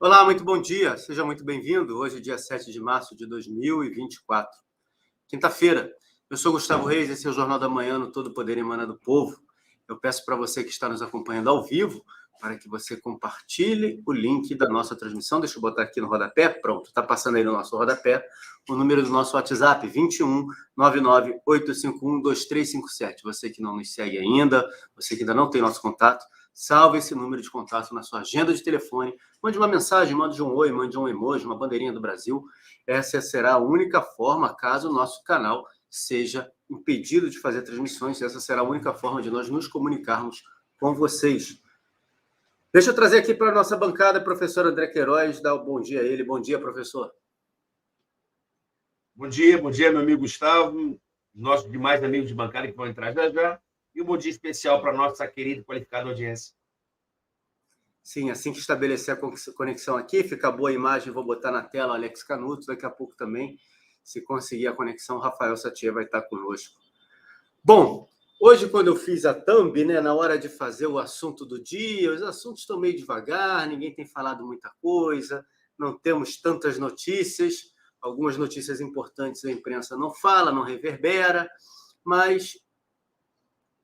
Olá, muito bom dia, seja muito bem-vindo. Hoje é dia 7 de março de 2024, quinta-feira. Eu sou Gustavo Reis, esse é o Jornal da Manhã no Todo Poder Emana do Povo. Eu peço para você que está nos acompanhando ao vivo, para que você compartilhe o link da nossa transmissão. Deixa eu botar aqui no rodapé, pronto, está passando aí no nosso rodapé o número do nosso WhatsApp, 21 99 851 2357. Você que não nos segue ainda, você que ainda não tem nosso contato, salve esse número de contato na sua agenda de telefone, mande uma mensagem, mande um oi, mande um emoji, uma bandeirinha do Brasil. Essa será a única forma, caso o nosso canal seja impedido de fazer transmissões, essa será a única forma de nós nos comunicarmos com vocês. Deixa eu trazer aqui para a nossa bancada, professor André Queiroz, dar um bom dia a ele. Bom dia, professor. Bom dia, meu amigo Gustavo, nossos demais amigos de bancada que vão entrar já já, e um bom dia especial para a nossa querida e qualificada audiência. Sim, assim que estabelecer a conexão aqui, fica boa a imagem, vou botar na tela o Alex Canuto, daqui a pouco também, se conseguir a conexão, Rafael Satie vai estar conosco. Bom, hoje quando eu fiz a thumb, né, na hora de fazer o assunto do dia, os assuntos estão meio devagar, ninguém tem falado muita coisa, não temos tantas notícias, algumas notícias importantes a imprensa não fala, não reverbera, mas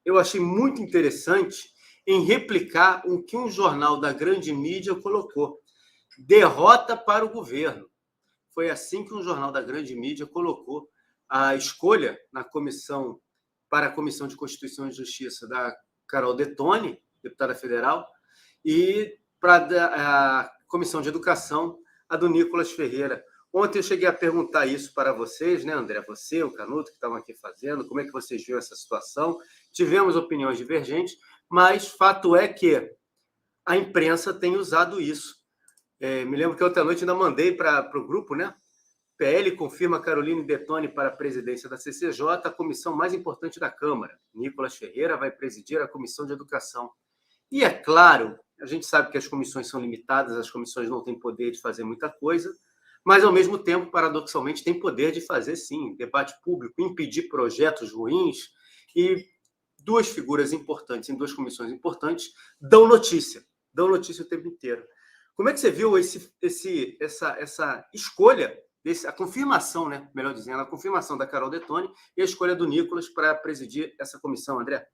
eu achei muito interessante em replicar o que um jornal da grande mídia colocou. Derrota para o governo. Foi assim que um jornal da grande mídia colocou a escolha na comissão para a Comissão de Constituição e Justiça da Carol Detoni, deputada federal, e para a Comissão de Educação, a do Nicolas Ferreira. Ontem eu cheguei a perguntar isso para vocês, né, André? Você, o Canuto, que estavam aqui fazendo, como é que vocês viram essa situação? Tivemos opiniões divergentes, mas fato é que a imprensa tem usado isso. Me lembro que ontem à noite ainda mandei para o grupo, né? PL confirma Caroline Detoni para a presidência da CCJ, a comissão mais importante da Câmara. Nicolas Ferreira vai presidir a Comissão de Educação. E é claro, a gente sabe que as comissões são limitadas, as comissões não têm poder de fazer muita coisa, mas, ao mesmo tempo, paradoxalmente, tem poder de fazer, sim, debate público, impedir projetos ruins, e duas figuras importantes, em duas comissões importantes, dão notícia o tempo inteiro. Como é que você viu essa escolha, a confirmação, né, melhor dizendo, a confirmação da Carol Detoni e a escolha do Nicolas para presidir essa comissão, André?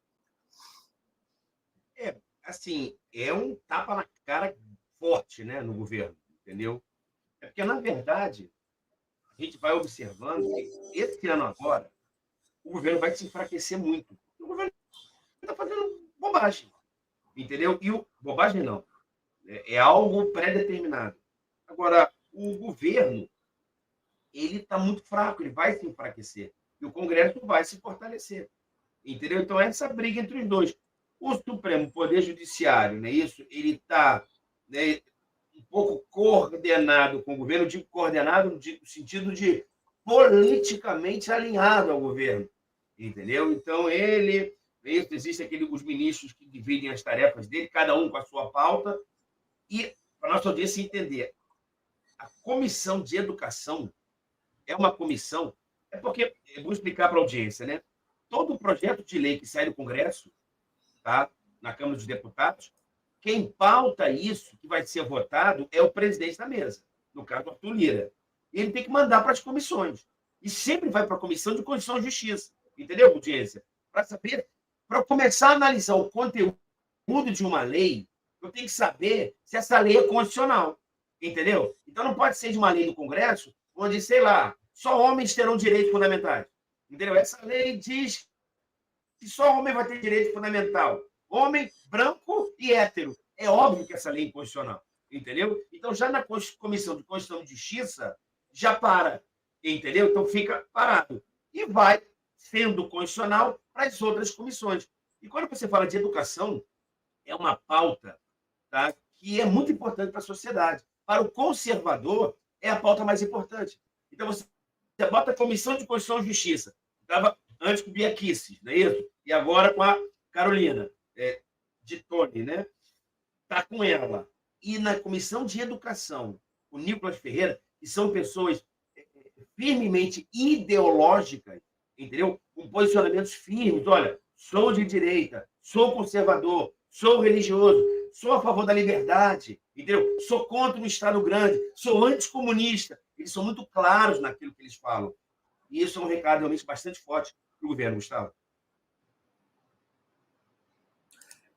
Assim, é um tapa na cara forte, né, no governo, entendeu? É porque, na verdade, a gente vai observando que esse ano agora, o governo vai se enfraquecer muito. O governo está fazendo bobagem, entendeu? Bobagem não, é algo pré-determinado. Agora, o governo, ele está muito fraco, ele vai se enfraquecer. E o Congresso vai se fortalecer, entendeu? Então, essa briga entre os dois. O Supremo Poder Judiciário, né, isso, ele está, né, um pouco coordenado com o governo, eu digo coordenado no sentido de politicamente alinhado ao governo, entendeu? Então, existem os ministros que dividem as tarefas dele, cada um com a sua pauta, e, para a nossa audiência entender, a Comissão de Educação é uma comissão, porque, eu vou explicar para a audiência, né? Todo projeto de lei que sai do Congresso, tá, na Câmara dos Deputados, quem pauta isso, que vai ser votado, é o presidente da mesa, no caso, Arthur Lira. E ele tem que mandar para as comissões. E sempre vai para a Comissão de Constituição e Justiça. Entendeu, audiência? Para saber, para começar a analisar o conteúdo de uma lei, eu tenho que saber se essa lei é constitucional. Entendeu? Então, não pode ser de uma lei do Congresso, onde, sei lá, só homens terão direitos fundamentais. Entendeu? Essa lei diz que só homem vai ter direito fundamental. Homem, branco e hétero. É óbvio que essa lei é inconstitucional, entendeu? Então, já na Comissão de Constituição e Justiça, já para, entendeu? Então, fica parado. E vai sendo constitucional para as outras comissões. E quando você fala de educação, é uma pauta, tá, que é muito importante para a sociedade. Para o conservador, é a pauta mais importante. Então, você bota a Comissão de Constituição e Justiça. Estava antes com o Bia Kicis, não é isso? E agora com a Carolina de Tony, né? Está com ela. E na Comissão de Educação, o Nicolas Ferreira, que são pessoas firmemente ideológicas, entendeu? Com posicionamentos firmes. Olha, sou de direita, sou conservador, sou religioso, sou a favor da liberdade, entendeu? Sou contra o Estado grande, sou anticomunista. Eles são muito claros naquilo que eles falam. E isso é um recado realmente bastante forte para o governo, Gustavo.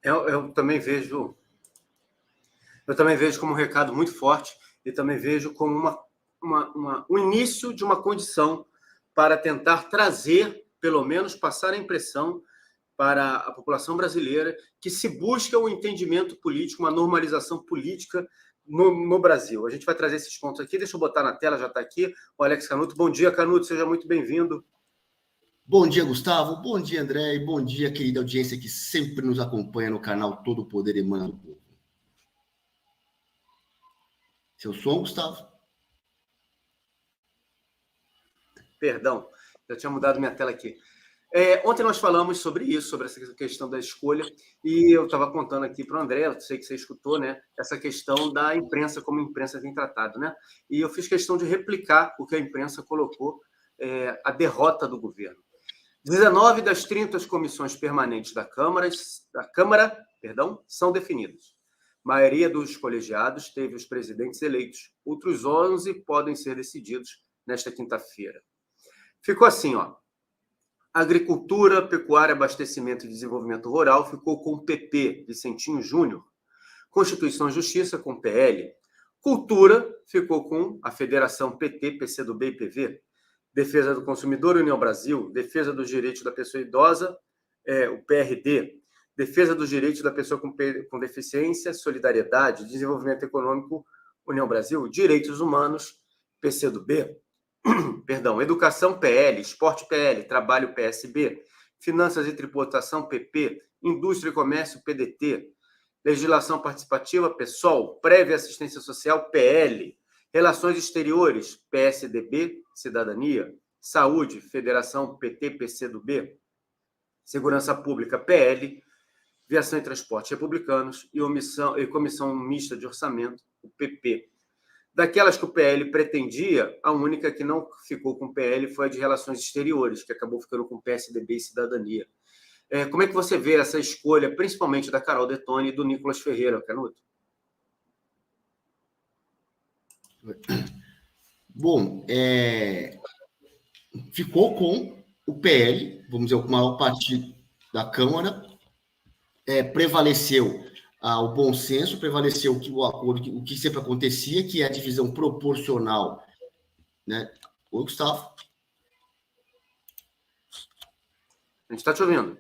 Eu também vejo como um recado muito forte e também vejo como um início de uma condição para tentar trazer, pelo menos passar a impressão para a população brasileira que se busca um entendimento político, uma normalização política no Brasil. A gente vai trazer esses pontos aqui. Deixa eu botar na tela, já está aqui o Alex Canuto. Bom dia, Canuto, seja muito bem-vindo. Bom dia, Gustavo. Bom dia, André. E bom dia, querida audiência que sempre nos acompanha no canal Todo o Poder Emana do Povo. Seu som, Gustavo? Perdão, já tinha mudado minha tela aqui. Ontem nós falamos sobre isso, sobre essa questão da escolha, e eu estava contando aqui para o André, eu sei que você escutou, né, essa questão da imprensa, como a imprensa tem tratado, né? E eu fiz questão de replicar o que a imprensa colocou, a derrota do governo. 19 das 30 comissões permanentes da Câmara, são definidas. A maioria dos colegiados teve os presidentes eleitos. Outros 11 podem ser decididos nesta quinta-feira. Ficou assim, ó. Agricultura, Pecuária, Abastecimento e Desenvolvimento Rural ficou com o PP, Vicentinho Júnior. Constituição e Justiça com o PL. Cultura ficou com a Federação PT, PCdoB e PV. Defesa do Consumidor, União Brasil. Defesa dos Direitos da Pessoa Idosa, o PRD. Defesa dos Direitos da Pessoa com Deficiência, Solidariedade. Desenvolvimento Econômico, União Brasil. Direitos Humanos, PCdoB. Perdão, Educação, PL. Esporte, PL. Trabalho, PSB. Finanças e Tributação, PP. Indústria e Comércio, PDT. Legislação Participativa, PSOL. Prévia Assistência Social, PL. Relações Exteriores, PSDB, Cidadania. Saúde, Federação, PT, PCdoB. Segurança Pública, PL. Viação e Transporte, Republicanos. E Comissão Mista de Orçamento, o PP. Daquelas que o PL pretendia, a única que não ficou com o PL foi a de Relações Exteriores, que acabou ficando com PSDB e Cidadania. Como é que você vê essa escolha, principalmente da Carol Detoni e do Nicolas Ferreira, Canuto? Bom, ficou com o PL, vamos dizer, o maior partido da Câmara, prevaleceu o bom senso, prevaleceu o acordo, o que sempre acontecia, que é a divisão proporcional, né? Oi, Gustavo. A gente está te ouvindo.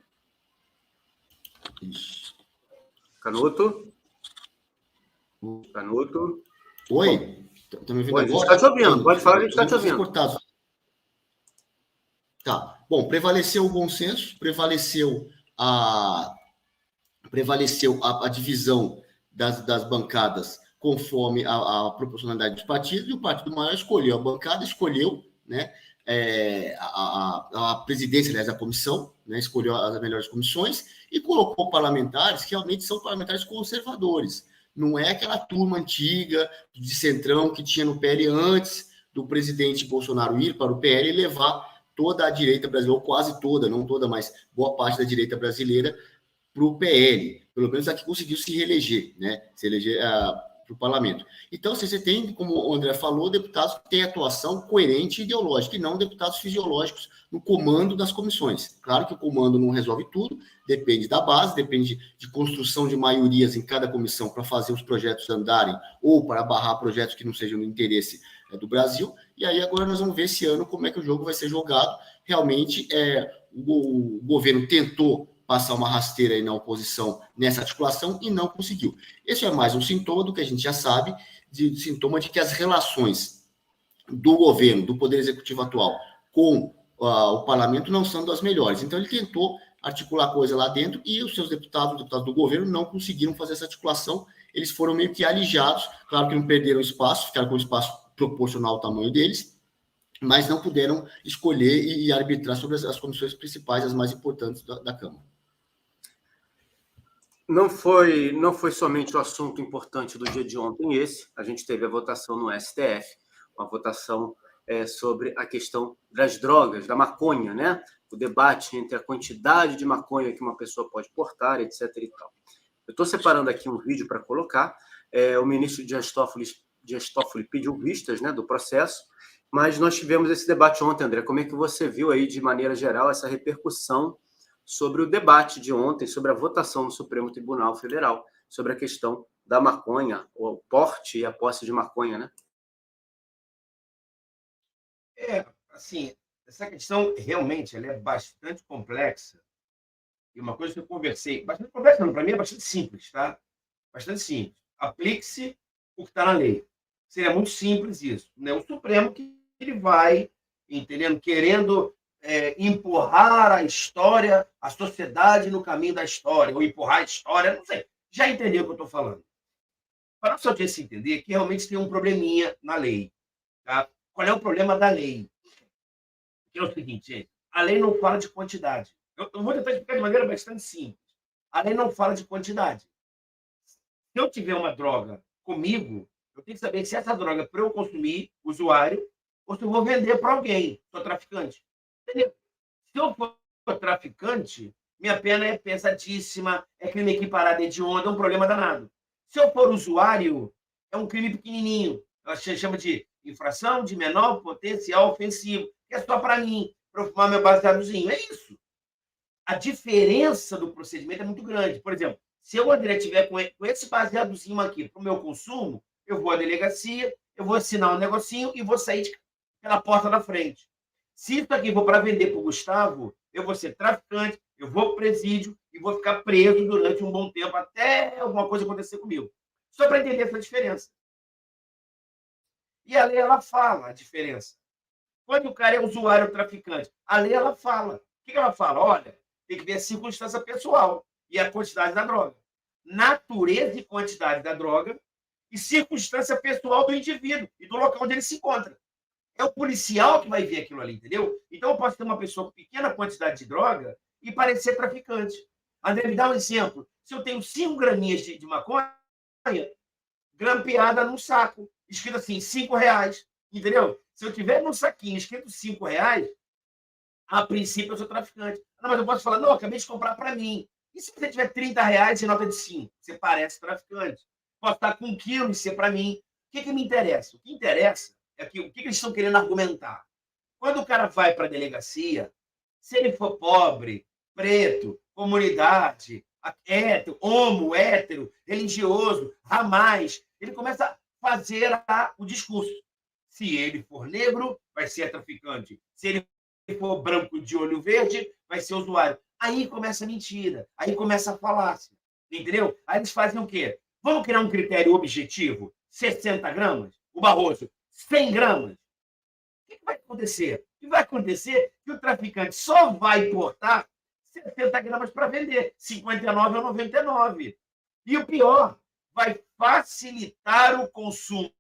Isso. Canuto? Canuto? Oi? Tá me ouvindo agora? A gente está te ouvindo. Pode falar, a gente está te ouvindo. Cortado. Tá. Bom, prevaleceu o bom senso, prevaleceu a divisão das bancadas conforme a proporcionalidade dos partidos, e o partido maior escolheu a bancada, escolheu, né, a presidência, aliás, da comissão, né, escolheu as melhores comissões e colocou parlamentares que realmente são parlamentares conservadores. Não é aquela turma antiga de centrão que tinha no PL antes do presidente Bolsonaro ir para o PL e levar toda a direita brasileira, ou quase toda, não toda, mas boa parte da direita brasileira, para o PL, pelo menos a que conseguiu se reeleger, né? Se eleger para o parlamento. Então, você tem, como o André falou, deputados que têm atuação coerente e ideológica, e não deputados fisiológicos no comando das comissões. Claro que o comando não resolve tudo, depende da base, depende de construção de maiorias em cada comissão para fazer os projetos andarem, ou para barrar projetos que não sejam do interesse do Brasil. E aí agora nós vamos ver esse ano como é que o jogo vai ser jogado. Realmente, o governo tentou passar uma rasteira aí na oposição nessa articulação e não conseguiu. Esse é mais um sintoma do que a gente já sabe, sintoma de que as relações do governo, do Poder Executivo atual, com o parlamento não são das melhores. Então, ele tentou articular coisa lá dentro e os seus deputados do governo não conseguiram fazer essa articulação. Eles foram meio que alijados, claro que não perderam espaço, ficaram com espaço proporcional ao tamanho deles, mas não puderam escolher e arbitrar sobre as comissões principais, as mais importantes da Câmara. Não foi somente o assunto importante do dia de ontem esse. A gente teve a votação no STF, uma votação sobre a questão das drogas, da maconha, né? O debate entre a quantidade de maconha que uma pessoa pode portar, etc. e tal. Eu estou separando aqui um vídeo para colocar. O ministro Dias Toffoli pediu vistas, né, do processo, mas nós tivemos esse debate ontem, André. Como é que você viu aí, de maneira geral, essa repercussão sobre o debate de ontem, sobre a votação no Supremo Tribunal Federal, sobre a questão da maconha, o porte e a posse de maconha, né? Assim, essa questão realmente ela é bastante complexa. E uma coisa que eu conversei, bastante complexa não, para mim é bastante simples, tá? Bastante simples. Aplique-se o que está na lei. Seria muito simples isso. Né? O Supremo que ele vai, entendendo, querendo empurrar a história, a sociedade no caminho da história, ou empurrar a história, não sei. Já entendeu o que eu estou falando. Para a nossa audiência entender que realmente tem um probleminha na lei. Tá? Qual é o problema da lei? Que é o seguinte, gente, a lei não fala de quantidade. Eu vou tentar explicar de maneira bastante simples. A lei não fala de quantidade. Se eu tiver uma droga comigo, eu tenho que saber se essa droga é para eu consumir, usuário, ou se eu vou vender para alguém, sou traficante. Entendeu? Se eu for traficante, minha pena é pesadíssima, é crime equiparado hediondo, é um problema danado. Se eu for usuário, é um crime pequenininho. A gente chama de infração de menor potencial ofensivo, que é só para mim, para eu fumar meu baseadozinho. É isso. A diferença do procedimento é muito grande. Por exemplo, se eu, André, tiver com esse baseadozinho aqui para o meu consumo, eu vou à delegacia, eu vou assinar um negocinho e vou sair pela porta da frente. Se isso aqui for para vender para o Gustavo, eu vou ser traficante, eu vou para o presídio e vou ficar preso durante um bom tempo até alguma coisa acontecer comigo. Só para entender essa diferença. E a lei, ela fala a diferença. Quando o cara é usuário ou traficante, a lei, ela fala. O que ela fala? Olha, tem que ver a circunstância pessoal e a quantidade da droga. Natureza e quantidade da droga e circunstância pessoal do indivíduo e do local onde ele se encontra. É o policial que vai ver aquilo ali, entendeu? Então, eu posso ter uma pessoa com pequena quantidade de droga e parecer traficante. André, me dá um exemplo. Se eu tenho 5 graminhas de maconha, grampeada num saco, escrito assim, R$5, entendeu? Se eu tiver num saquinho escrito R$5, a princípio eu sou traficante. Não, mas eu posso falar, não, eu acabei de comprar para mim. E se você tiver R$30 em nota de 5? Você parece traficante. Posso estar com 1 quilo e ser para mim. O que me interessa? O que interessa é que, o que eles estão querendo argumentar. Quando o cara vai para a delegacia, se ele for pobre, preto, comunidade, hétero, homo, hétero, religioso, ramais, ele começa a fazer o discurso. Se ele for negro, vai ser traficante. Se ele for branco de olho verde, vai ser usuário. Aí começa a mentira, aí começa a falácia, entendeu? Aí eles fazem o quê? Vamos criar um critério objetivo? 60 gramas? O Barroso, 100 gramas? O que vai acontecer? O que vai acontecer é que o traficante só vai importar 60 gramas para vender, 59 ou 99. E o pior, vai facilitar o consumo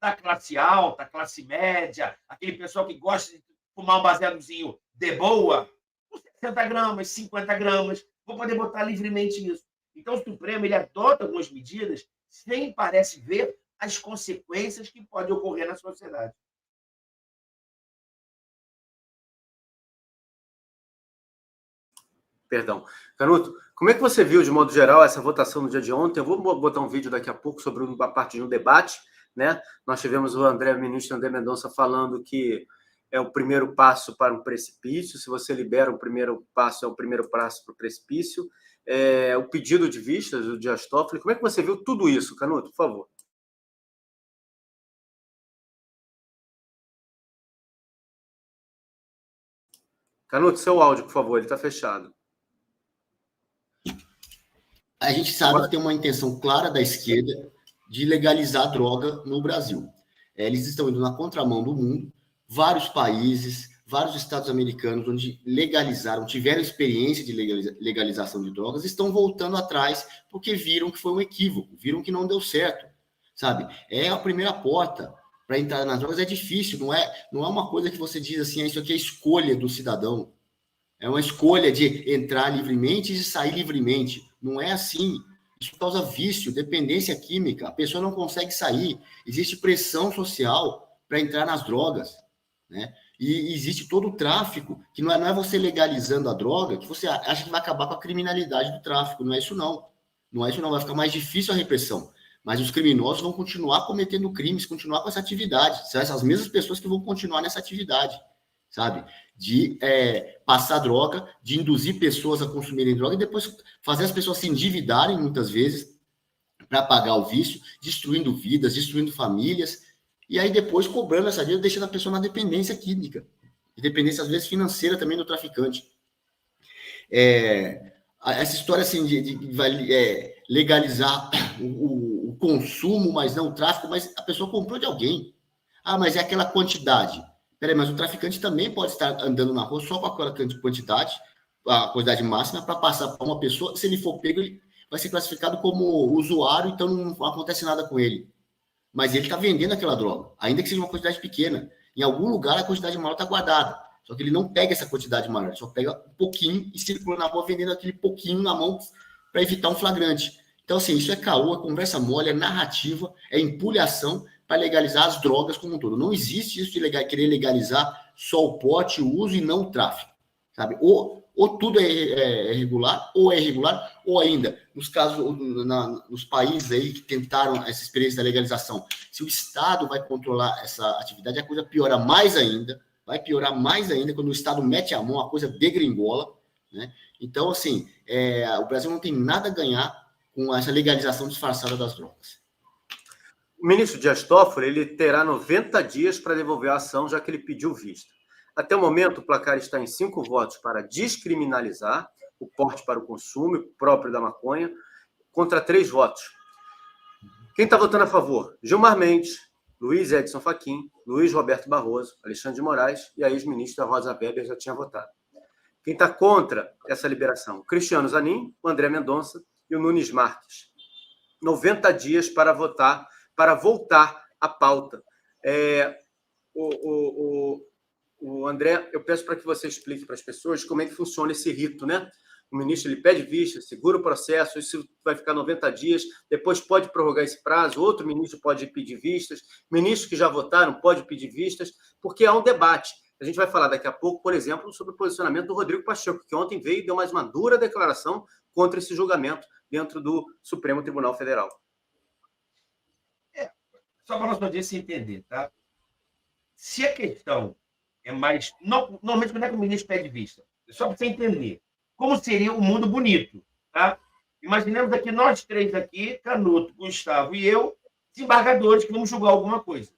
da classe alta, classe média, aquele pessoal que gosta de fumar um baseadozinho de boa, com 60 gramas, 50 gramas, vou poder botar livremente isso. Então, o Supremo ele adota algumas medidas sem, parece, ver as consequências que podem ocorrer na sociedade. Perdão. Canuto, como é que você viu, de modo geral, essa votação no dia de ontem? Eu vou botar um vídeo daqui a pouco sobre a parte de um debate, né? Nós tivemos o ministro André Mendonça falando que é o primeiro passo para um precipício. Se você libera o primeiro passo, é o primeiro passo para o precipício. O pedido de vistas do Dias Toffoli. Como é que você viu tudo isso, Canuto, por favor? Canuto, seu áudio, por favor, ele está fechado. A gente sabe que tem uma intenção clara da esquerda de legalizar a droga no Brasil. Eles estão indo na contramão do mundo. Vários países, vários estados americanos, onde legalizaram, tiveram experiência de legalização de drogas, estão voltando atrás porque viram que foi um equívoco, viram que não deu certo, sabe? É a primeira porta para entrar nas drogas, é difícil, não é uma coisa que você diz assim, isso aqui é escolha do cidadão. É uma escolha de entrar livremente e de sair livremente. Não é assim. Isso causa vício, dependência química. A pessoa não consegue sair. Existe pressão social para entrar nas drogas, né? E existe todo o tráfico, que não é você legalizando a droga que você acha que vai acabar com a criminalidade do tráfico. Não é isso, não. Não é isso, não vai ficar mais difícil a repressão. Mas os criminosos vão continuar cometendo crimes, continuar com essa atividade. São essas mesmas pessoas que vão continuar nessa atividade, sabe? De passar droga, de induzir pessoas a consumirem droga e depois fazer as pessoas se endividarem, muitas vezes, para pagar o vício, destruindo vidas, destruindo famílias, e aí depois cobrando essa dívida, deixando a pessoa na dependência química, e dependência, às vezes, financeira também do traficante. Essa história assim, de legalizar o consumo, mas não o tráfico, mas a pessoa comprou de alguém. Ah, mas é aquela quantidade. Peraí, mas o traficante também pode estar andando na rua só com aquela quantidade, a quantidade máxima, para passar para uma pessoa. Se ele for pego, ele vai ser classificado como usuário, então não acontece nada com ele. Mas ele está vendendo aquela droga, ainda que seja uma quantidade pequena. Em algum lugar, a quantidade maior está guardada. Só que ele não pega essa quantidade maior, ele só pega um pouquinho e circula na rua vendendo aquele pouquinho na mão para evitar um flagrante. Então, assim, isso é caô, é conversa mole, é narrativa, é empulhação para legalizar as drogas como um todo. Não existe isso de querer legalizar só o porte, o uso e não o tráfico, sabe? Ou tudo é regular, ou ainda, nos casos, nos países aí que tentaram essa experiência da legalização, se o Estado vai controlar essa atividade, a coisa piora mais ainda, vai piorar mais ainda quando o Estado mete a mão, a coisa degringola, né? Então, assim, o Brasil não tem nada a ganhar com essa legalização disfarçada das drogas. O ministro Dias Toffoli, ele terá 90 dias para devolver a ação, já que ele pediu vista. Até o momento, o placar está em 5 votos para descriminalizar o porte para o consumo próprio da maconha, contra 3 votos. Quem está votando a favor? Gilmar Mendes, Luiz Edson Fachin, Luiz Roberto Barroso, Alexandre de Moraes e a ex-ministra Rosa Weber já tinha votado. Quem está contra essa liberação? Cristiano Zanin, o André Mendonça e o Nunes Marques. 90 dias para votar, para voltar à pauta. O André, eu peço para que você explique para as pessoas como é que funciona esse rito, né? O ministro ele pede vista, segura o processo, isso vai ficar 90 dias, depois pode prorrogar esse prazo, outro ministro pode pedir vistas, ministros que já votaram podem pedir vistas, porque há um debate. A gente vai falar daqui a pouco, por exemplo, sobre o posicionamento do Rodrigo Pacheco, que ontem veio e deu mais uma dura declaração contra esse julgamento dentro do Supremo Tribunal Federal. Só para nós podermos entender, tá? Se a questão é mais... Normalmente, quando é que o ministro pede vista? Só para você entender. Como seria um mundo bonito, tá? Imaginemos aqui, nós três aqui, Canuto, Gustavo e eu, desembargadores que vamos julgar alguma coisa.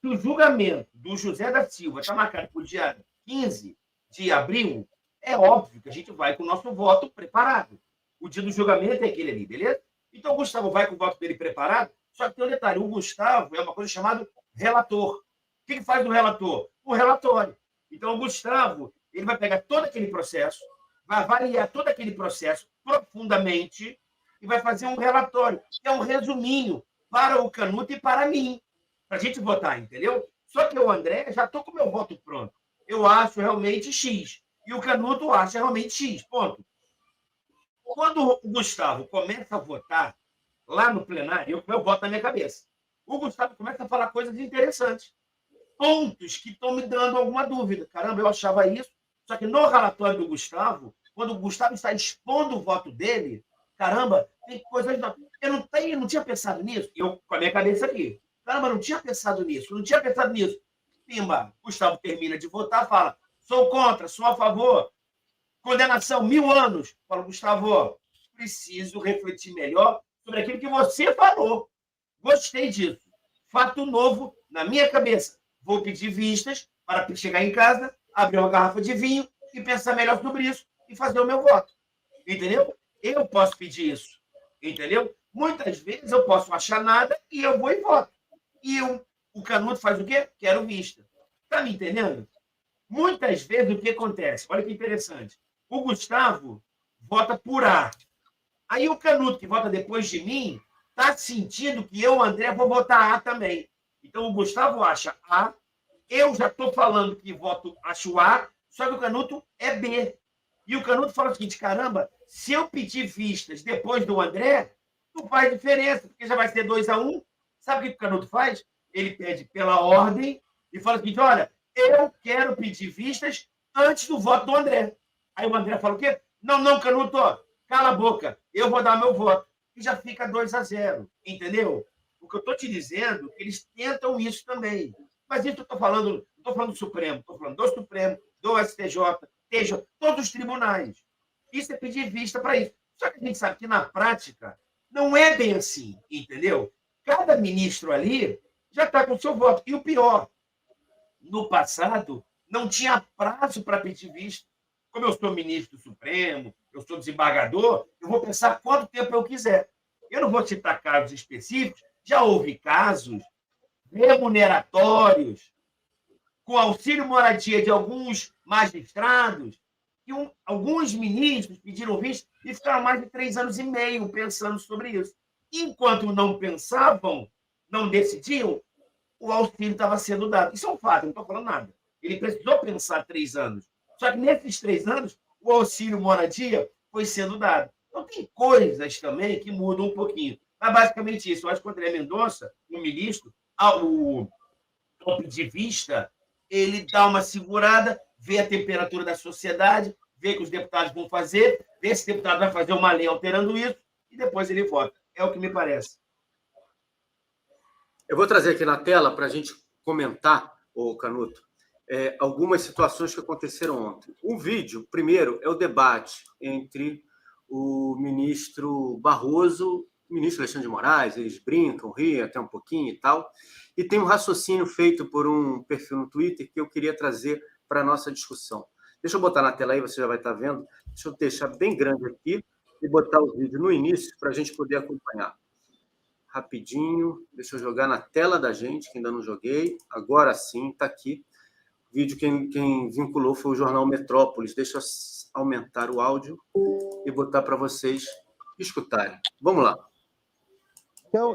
Se o julgamento do José da Silva está marcado para o dia 15 de abril, é óbvio que a gente vai com o nosso voto preparado. O dia do julgamento é aquele ali, beleza? Então, o Gustavo vai com o voto dele preparado, só que tem um detalhe, o Gustavo é uma coisa chamada relator. O que faz o relator? O relatório. Então, o Gustavo, ele vai pegar todo aquele processo, vai avaliar todo aquele processo profundamente e vai fazer um relatório, que é um resuminho para o Canuto e para mim, para a gente votar, entendeu? Só que o André, já estou com o meu voto pronto. Eu acho realmente X. E o Canuto acha realmente X. Ponto. Quando o Gustavo começa a votar lá no plenário, eu voto na minha cabeça. O Gustavo começa a falar coisas interessantes. Pontos que estão me dando alguma dúvida. Caramba, eu achava isso. Só que no relatório do Gustavo, quando o Gustavo está expondo o voto dele, caramba, tem coisas... Eu não tinha pensado nisso. Eu, com a minha cabeça aqui. Caramba, não tinha pensado nisso. Pimba, Gustavo termina de votar, fala, sou contra, sou a favor. Condenação, 1000 anos. Fala, Gustavo, preciso refletir melhor sobre aquilo que você falou. Gostei disso. Fato novo na minha cabeça. Vou pedir vistas para chegar em casa, abrir uma garrafa de vinho e pensar melhor sobre isso e fazer o meu voto. Entendeu? Eu posso pedir isso. Entendeu? Muitas vezes eu posso achar nada e eu vou e voto. E o Canuto faz o quê? Quero vista. Está me entendendo? Muitas vezes o que acontece? Olha que interessante. O Gustavo vota por A. Aí o Canuto, que vota depois de mim, está sentindo que eu, André, vou votar A também. Então o Gustavo acha A, eu já estou falando que acho A, só que o Canuto é B. E o Canuto fala o seguinte, caramba, se eu pedir vistas depois do André, não faz diferença, porque já vai ser 2-1. Sabe o que o Canuto faz? Ele pede pela ordem e fala o seguinte, olha, eu quero pedir vistas antes do voto do André. Aí o André fala o quê? Não, Canuto, cala a boca, eu vou dar meu voto. E já fica 2-0, entendeu? O que eu estou te dizendo, eles tentam isso também. Mas isso eu estou falando, não estou falando do Supremo, estou falando do Supremo, do STJ, TJ, todos os tribunais. Isso é pedir vista para isso. Só que a gente sabe que, na prática, não é bem assim, entendeu? Cada ministro ali já está com o seu voto. E o pior, no passado, não tinha prazo para pedir vista. Como eu sou ministro do Supremo, eu sou desembargador, eu vou pensar quanto tempo eu quiser. Eu não vou citar casos específicos, já houve casos remuneratórios com auxílio moradia de alguns magistrados, e alguns ministros pediram vista e ficaram mais de 3 anos e meio pensando sobre isso. Enquanto não pensavam, não decidiam, o auxílio estava sendo dado. Isso é um fato, não estou falando nada. Ele precisou pensar 3 anos. Só que nesses 3 anos, o auxílio moradia foi sendo dado. Então, tem coisas também que mudam um pouquinho. Mas, basicamente, isso. Eu acho que o André Mendonça, o ministro, ao pedir vista, ele dá uma segurada, vê a temperatura da sociedade, vê o que os deputados vão fazer, vê se o deputado vai fazer uma lei alterando isso, e depois ele vota. É o que me parece. Eu vou trazer aqui na tela para a gente comentar, ô Canuto, algumas situações que aconteceram ontem. Um vídeo, primeiro, é o debate entre o ministro Barroso e o ministro Alexandre de Moraes. Eles brincam, riem até um pouquinho e tal. E tem um raciocínio feito por um perfil no Twitter que eu queria trazer para a nossa discussão. Deixa eu botar na tela aí, você já vai estar vendo. Deixa eu deixar bem grande aqui e botar o vídeo no início para a gente poder acompanhar. Rapidinho, deixa eu jogar na tela da gente, que ainda não joguei. Agora sim, está aqui. O vídeo quem vinculou foi o jornal Metrópolis. Deixa eu aumentar o áudio e botar para vocês escutarem. Vamos lá. Então,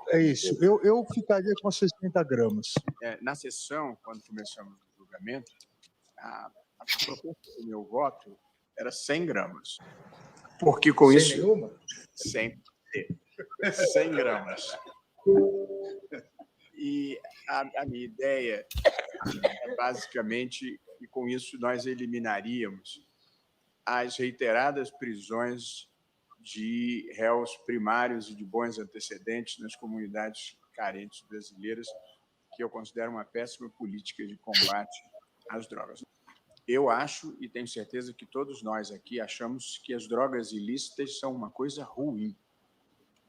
é isso. Eu ficaria com 60 gramas. Na sessão, quando começamos o julgamento, a proposta do meu voto era 100 gramas. Porque com Sem isso... nenhuma? 100 gramas. E a minha ideia é basicamente que com isso nós eliminaríamos as reiteradas prisões de réus primários e de bons antecedentes nas comunidades carentes brasileiras, que eu considero uma péssima política de combate às drogas. Eu acho, e tenho certeza que todos nós aqui achamos, que as drogas ilícitas são uma coisa ruim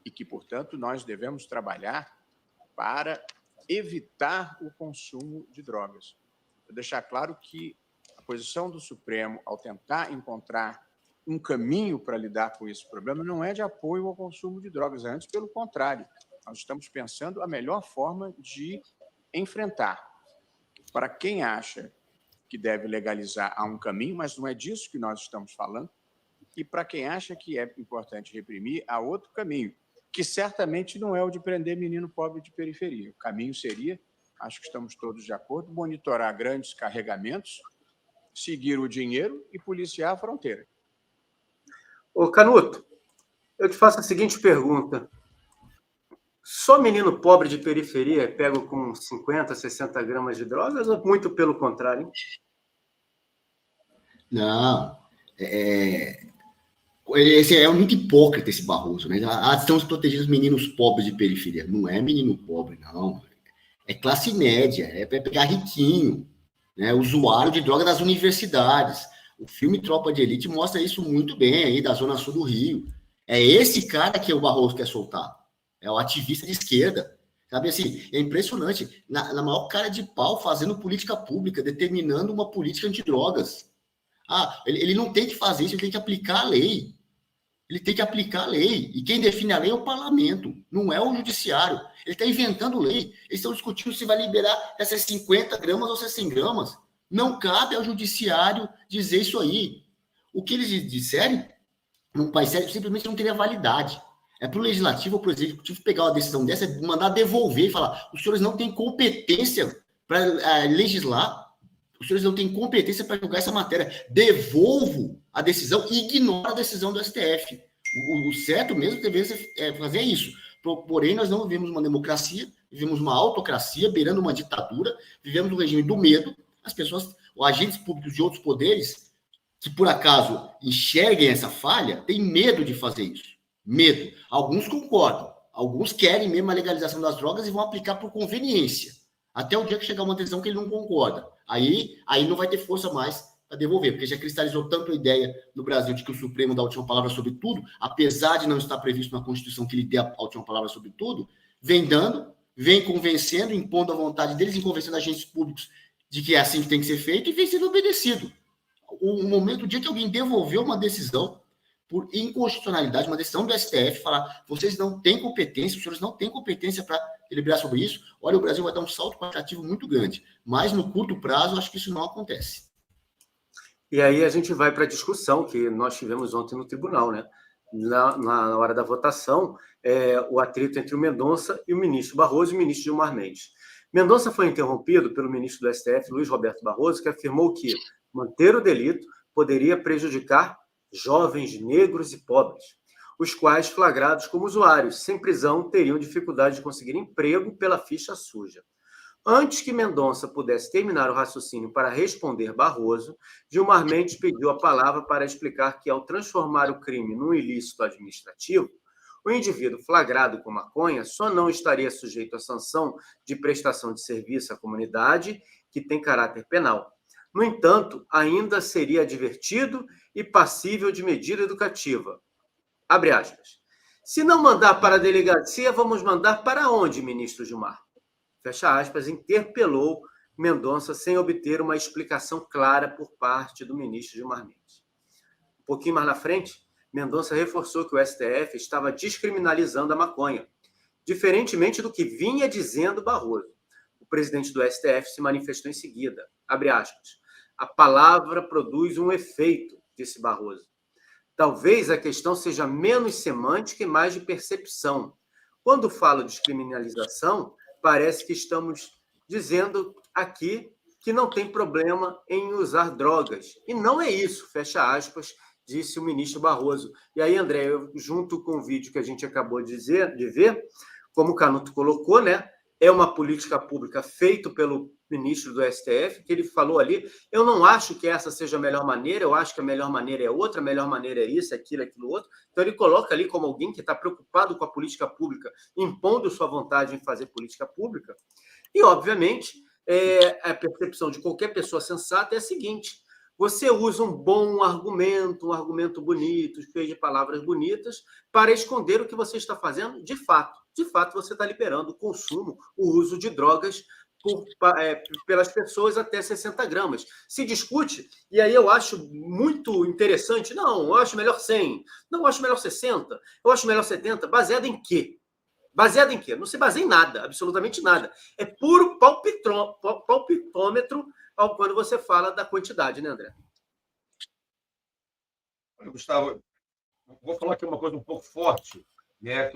e que, portanto, nós devemos trabalhar para evitar o consumo de drogas. Vou deixar claro que a posição do Supremo, ao tentar encontrar um caminho para lidar com esse problema, não é de apoio ao consumo de drogas, antes pelo contrário. Nós estamos pensando a melhor forma de enfrentar. Para quem acha que deve legalizar, há um caminho, mas não é disso que nós estamos falando. E para quem acha que é importante reprimir, há outro caminho, que certamente não é o de prender menino pobre de periferia. O caminho seria, acho que estamos todos de acordo, monitorar grandes carregamentos, seguir o dinheiro e policiar a fronteira. Ô, Canuto, eu te faço a seguinte pergunta. Só menino pobre de periferia é pego com 50, 60 gramas de drogas ou muito pelo contrário? Hein? Não. Esse é muito hipócrita, esse Barroso, né? Estamos protegendo os meninos pobres de periferia. Não é menino pobre, não. É classe média, é pegar riquinho, né? Usuário de droga das universidades. O filme Tropa de Elite mostra isso muito bem aí, da Zona Sul do Rio. É esse cara que o Barroso quer soltar. É o ativista de esquerda. Sabe assim, é impressionante. Na maior cara de pau, fazendo política pública, determinando uma política antidrogas. Ele não tem que fazer isso, ele tem que aplicar a lei. Ele tem que aplicar a lei. E quem define a lei é o parlamento, não é o judiciário. Ele está inventando lei. Eles estão discutindo se vai liberar essas 50 gramas ou 100 gramas. Não cabe ao judiciário dizer isso aí. O que eles disserem, num país sério, simplesmente não teria validade. É para o legislativo ou para o executivo pegar uma decisão dessa, mandar devolver e falar: os senhores não têm competência para legislar, os senhores não têm competência para julgar essa matéria. Devolvo a decisão e ignoro a decisão do STF. O certo mesmo deveria fazer isso. Porém, nós não vivemos uma democracia, vivemos uma autocracia, beirando uma ditadura, vivemos um regime do medo. As pessoas, os agentes públicos de outros poderes, que por acaso enxerguem essa falha têm medo de fazer isso. Medo. Alguns concordam. Alguns querem mesmo a legalização das drogas e vão aplicar por conveniência. Até o dia que chegar uma decisão que ele não concorda. Aí não vai ter força mais para devolver, porque já cristalizou tanto a ideia no Brasil de que o Supremo dá a última palavra sobre tudo, apesar de não estar previsto na Constituição que ele dê a última palavra sobre tudo, vem dando, vem convencendo, impondo a vontade deles e convencendo agentes públicos de que é assim que tem que ser feito e vem sendo obedecido. O dia que alguém devolveu uma decisão por inconstitucionalidade, uma decisão do STF, falar, vocês não têm competência, os senhores não têm competência para deliberar sobre isso, olha, o Brasil vai dar um salto qualitativo muito grande. Mas, no curto prazo, acho que isso não acontece. E aí a gente vai para a discussão que nós tivemos ontem no tribunal, né? Na hora da votação, o atrito entre o Mendonça e o ministro Barroso e o ministro Gilmar Mendes. Mendonça foi interrompido pelo ministro do STF, Luiz Roberto Barroso, que afirmou que manter o delito poderia prejudicar jovens negros e pobres, os quais, flagrados como usuários sem prisão, teriam dificuldade de conseguir emprego pela ficha suja. Antes que Mendonça pudesse terminar o raciocínio para responder Barroso, Gilmar Mendes pediu a palavra para explicar que, ao transformar o crime num ilícito administrativo, o indivíduo flagrado com maconha só não estaria sujeito à sanção de prestação de serviço à comunidade, que tem caráter penal. No entanto, ainda seria advertido e passível de medida educativa. Abre aspas. Se não mandar para a delegacia, vamos mandar para onde, ministro Gilmar? Fecha aspas, interpelou Mendonça sem obter uma explicação clara por parte do ministro Gilmar Mendes. Um pouquinho mais na frente, Mendonça reforçou que o STF estava descriminalizando a maconha, diferentemente do que vinha dizendo Barroso. O presidente do STF se manifestou em seguida. Abre aspas. A palavra produz um efeito, disse Barroso. Talvez a questão seja menos semântica e mais de percepção. Quando falo de descriminalização, parece que estamos dizendo aqui que não tem problema em usar drogas. E não é isso, fecha aspas, disse o ministro Barroso. E aí, André, junto com o vídeo que a gente acabou de ver, como o Canuto colocou, né, é uma política pública feita pelo ministro do STF, que ele falou ali, eu não acho que essa seja a melhor maneira, eu acho que a melhor maneira é outra, a melhor maneira é isso, aquilo outro. Então, ele coloca ali como alguém que está preocupado com a política pública, impondo sua vontade em fazer política pública. E, obviamente, a percepção de qualquer pessoa sensata é a seguinte, você usa um bom argumento, um argumento bonito, cheio de palavras bonitas, para esconder o que você está fazendo de fato. De fato, você está liberando o consumo, o uso de drogas pelas pessoas até 60 gramas. Se discute, e aí eu acho muito interessante, não, eu acho melhor 100, não, eu acho melhor 60, eu acho melhor 70, baseado em quê? Baseado em quê? Não se baseia em nada, absolutamente nada. É puro palpitômetro quando você fala da quantidade, né, André? Olha, Gustavo, vou falar aqui uma coisa um pouco forte, né?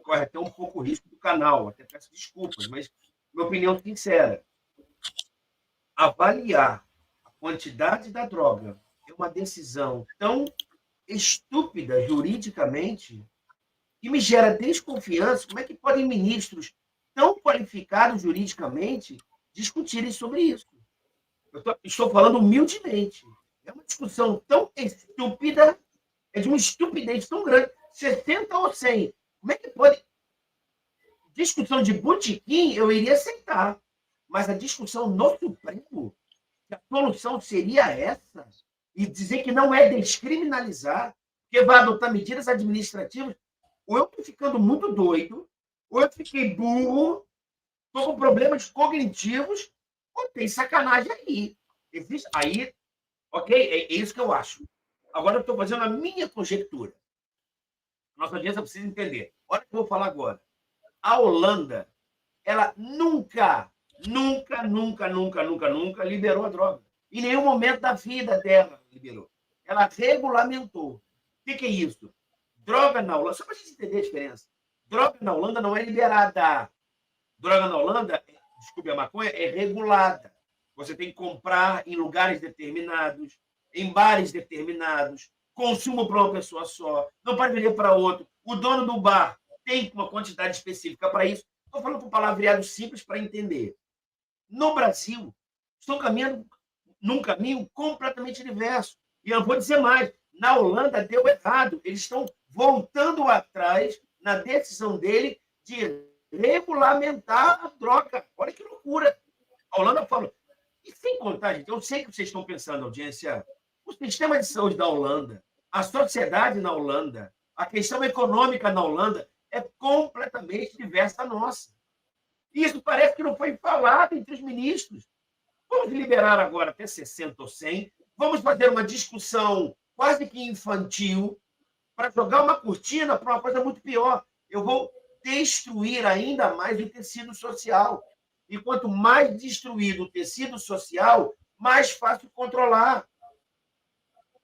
Corre até um pouco o risco do canal, até peço desculpas, mas minha opinião sincera. Avaliar a quantidade da droga é uma decisão tão estúpida juridicamente que me gera desconfiança. Como é que podem ministros tão qualificados juridicamente discutirem sobre isso? Estou falando humildemente. É uma discussão tão estúpida, é de uma estupidez tão grande. 60 ou 100. Como é que pode... Discussão de botequim eu iria aceitar. Mas a discussão no Supremo, que a solução seria essa, e dizer que não é descriminalizar, porque vai adotar medidas administrativas, ou eu estou ficando muito doido, ou eu fiquei burro, estou com problemas cognitivos, ou tem sacanagem aí. Existe aí, ok? É isso que eu acho. Agora eu estou fazendo a minha conjectura. Nossa audiência precisa entender. Olha o que eu vou falar agora. A Holanda, ela nunca liberou a droga. Em nenhum momento da vida dela liberou. Ela regulamentou. O que é isso? Droga na Holanda, só para a gente entender a diferença. Droga na Holanda não é liberada. Droga na Holanda, desculpe, a maconha é regulada. Você tem que comprar em lugares determinados, em bares determinados, consumo para uma pessoa só, não pode vender para outro. O dono do bar tem uma quantidade específica para isso. Estou falando com palavreado simples para entender. No Brasil, estão caminhando num caminho completamente diverso. E eu vou dizer mais, na Holanda deu errado. Eles estão voltando atrás na decisão dele de regulamentar a droga. Olha que loucura. A Holanda falou. E sem contar, gente, eu sei que vocês estão pensando, audiência, o sistema de saúde da Holanda, a sociedade na Holanda, a questão econômica na Holanda é completamente diversa da nossa. E isso parece que não foi falado entre os ministros. Vamos liberar agora até 60 ou 100, vamos fazer uma discussão quase que infantil para jogar uma cortina para uma coisa muito pior. Eu vou destruir ainda mais o tecido social. E quanto mais destruído o tecido social, mais fácil controlar.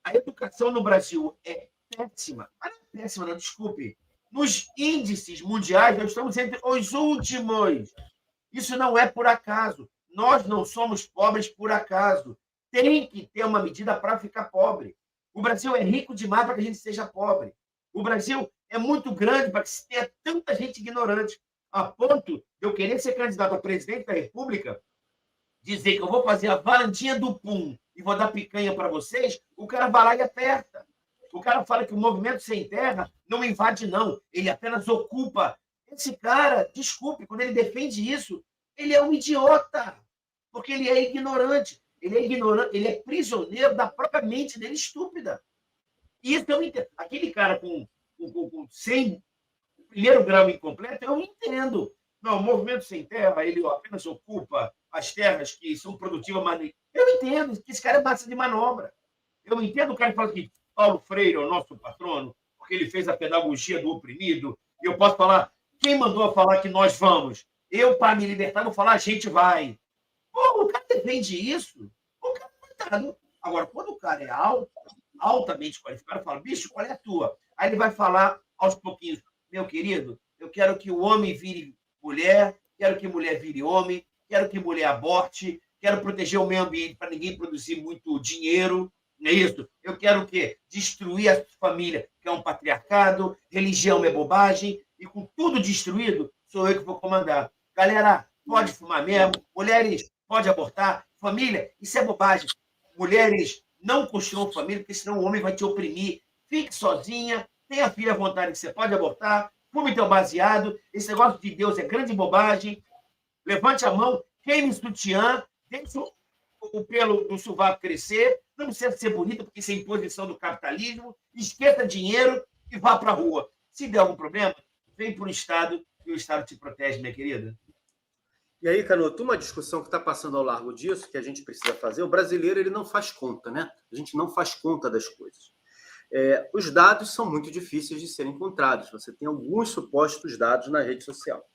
A educação no Brasil é péssima. Não é péssima, não, desculpe. Nos índices mundiais, nós estamos entre os últimos. Isso não é por acaso. Nós não somos pobres por acaso. Tem que ter uma medida para ficar pobre. O Brasil é rico demais para que a gente seja pobre. O Brasil é muito grande para que se tenha tanta gente ignorante, a ponto de eu querer ser candidato a presidente da República, dizer que eu vou fazer a varandinha do PUM e vou dar picanha para vocês, o cara vai lá e aperta. O cara fala que o movimento sem terra não invade, não. Ele apenas ocupa. Esse cara, desculpe, quando ele defende isso, ele é um idiota, porque ele é ignorante. Ele é ignorante, ele é prisioneiro da própria mente dele estúpida. Isso eu entendo. Aquele cara com 100 primeiro grau incompleto, eu entendo. Não, o movimento sem terra, ele apenas ocupa as terras que são produtivas, mas eu entendo que esse cara é massa de manobra. Eu entendo o cara que fala que Paulo Freire é o nosso patrono, porque ele fez a pedagogia do oprimido, e eu posso falar, quem mandou falar que nós vamos? Eu, para me libertar, vou falar, a gente vai. Pô, o cara defende isso, o cara é coitado. Agora, quando o cara é altamente qualificado, fala, bicho, qual é a tua? Aí ele vai falar aos pouquinhos, meu querido, eu quero que o homem vire mulher, quero que mulher vire homem, quero que mulher aborte, quero proteger o meio ambiente para ninguém produzir muito dinheiro, não é isso? Eu quero o quê? Destruir a família, que é um patriarcado, religião é bobagem, e com tudo destruído, sou eu que vou comandar. Galera, pode fumar mesmo, mulheres, pode abortar, família, isso é bobagem. Mulheres, não construam família, porque senão o homem vai te oprimir. Fique sozinha, tenha filha à vontade que você pode abortar, fume teu baseado, esse negócio de Deus é grande bobagem. Levante a mão, queime o sutiã, deixe o pelo do sovaco crescer, não precisa ser bonita, porque isso é imposição do capitalismo, esqueça dinheiro e vá para a rua. Se der algum problema, vem para o Estado e o Estado te protege, minha querida. E aí, Canhoto, uma discussão que está passando ao largo disso, que a gente precisa fazer, o brasileiro ele não faz conta, né? A gente não faz conta das coisas. Os dados são muito difíceis de serem encontrados. Você tem alguns supostos dados na rede social.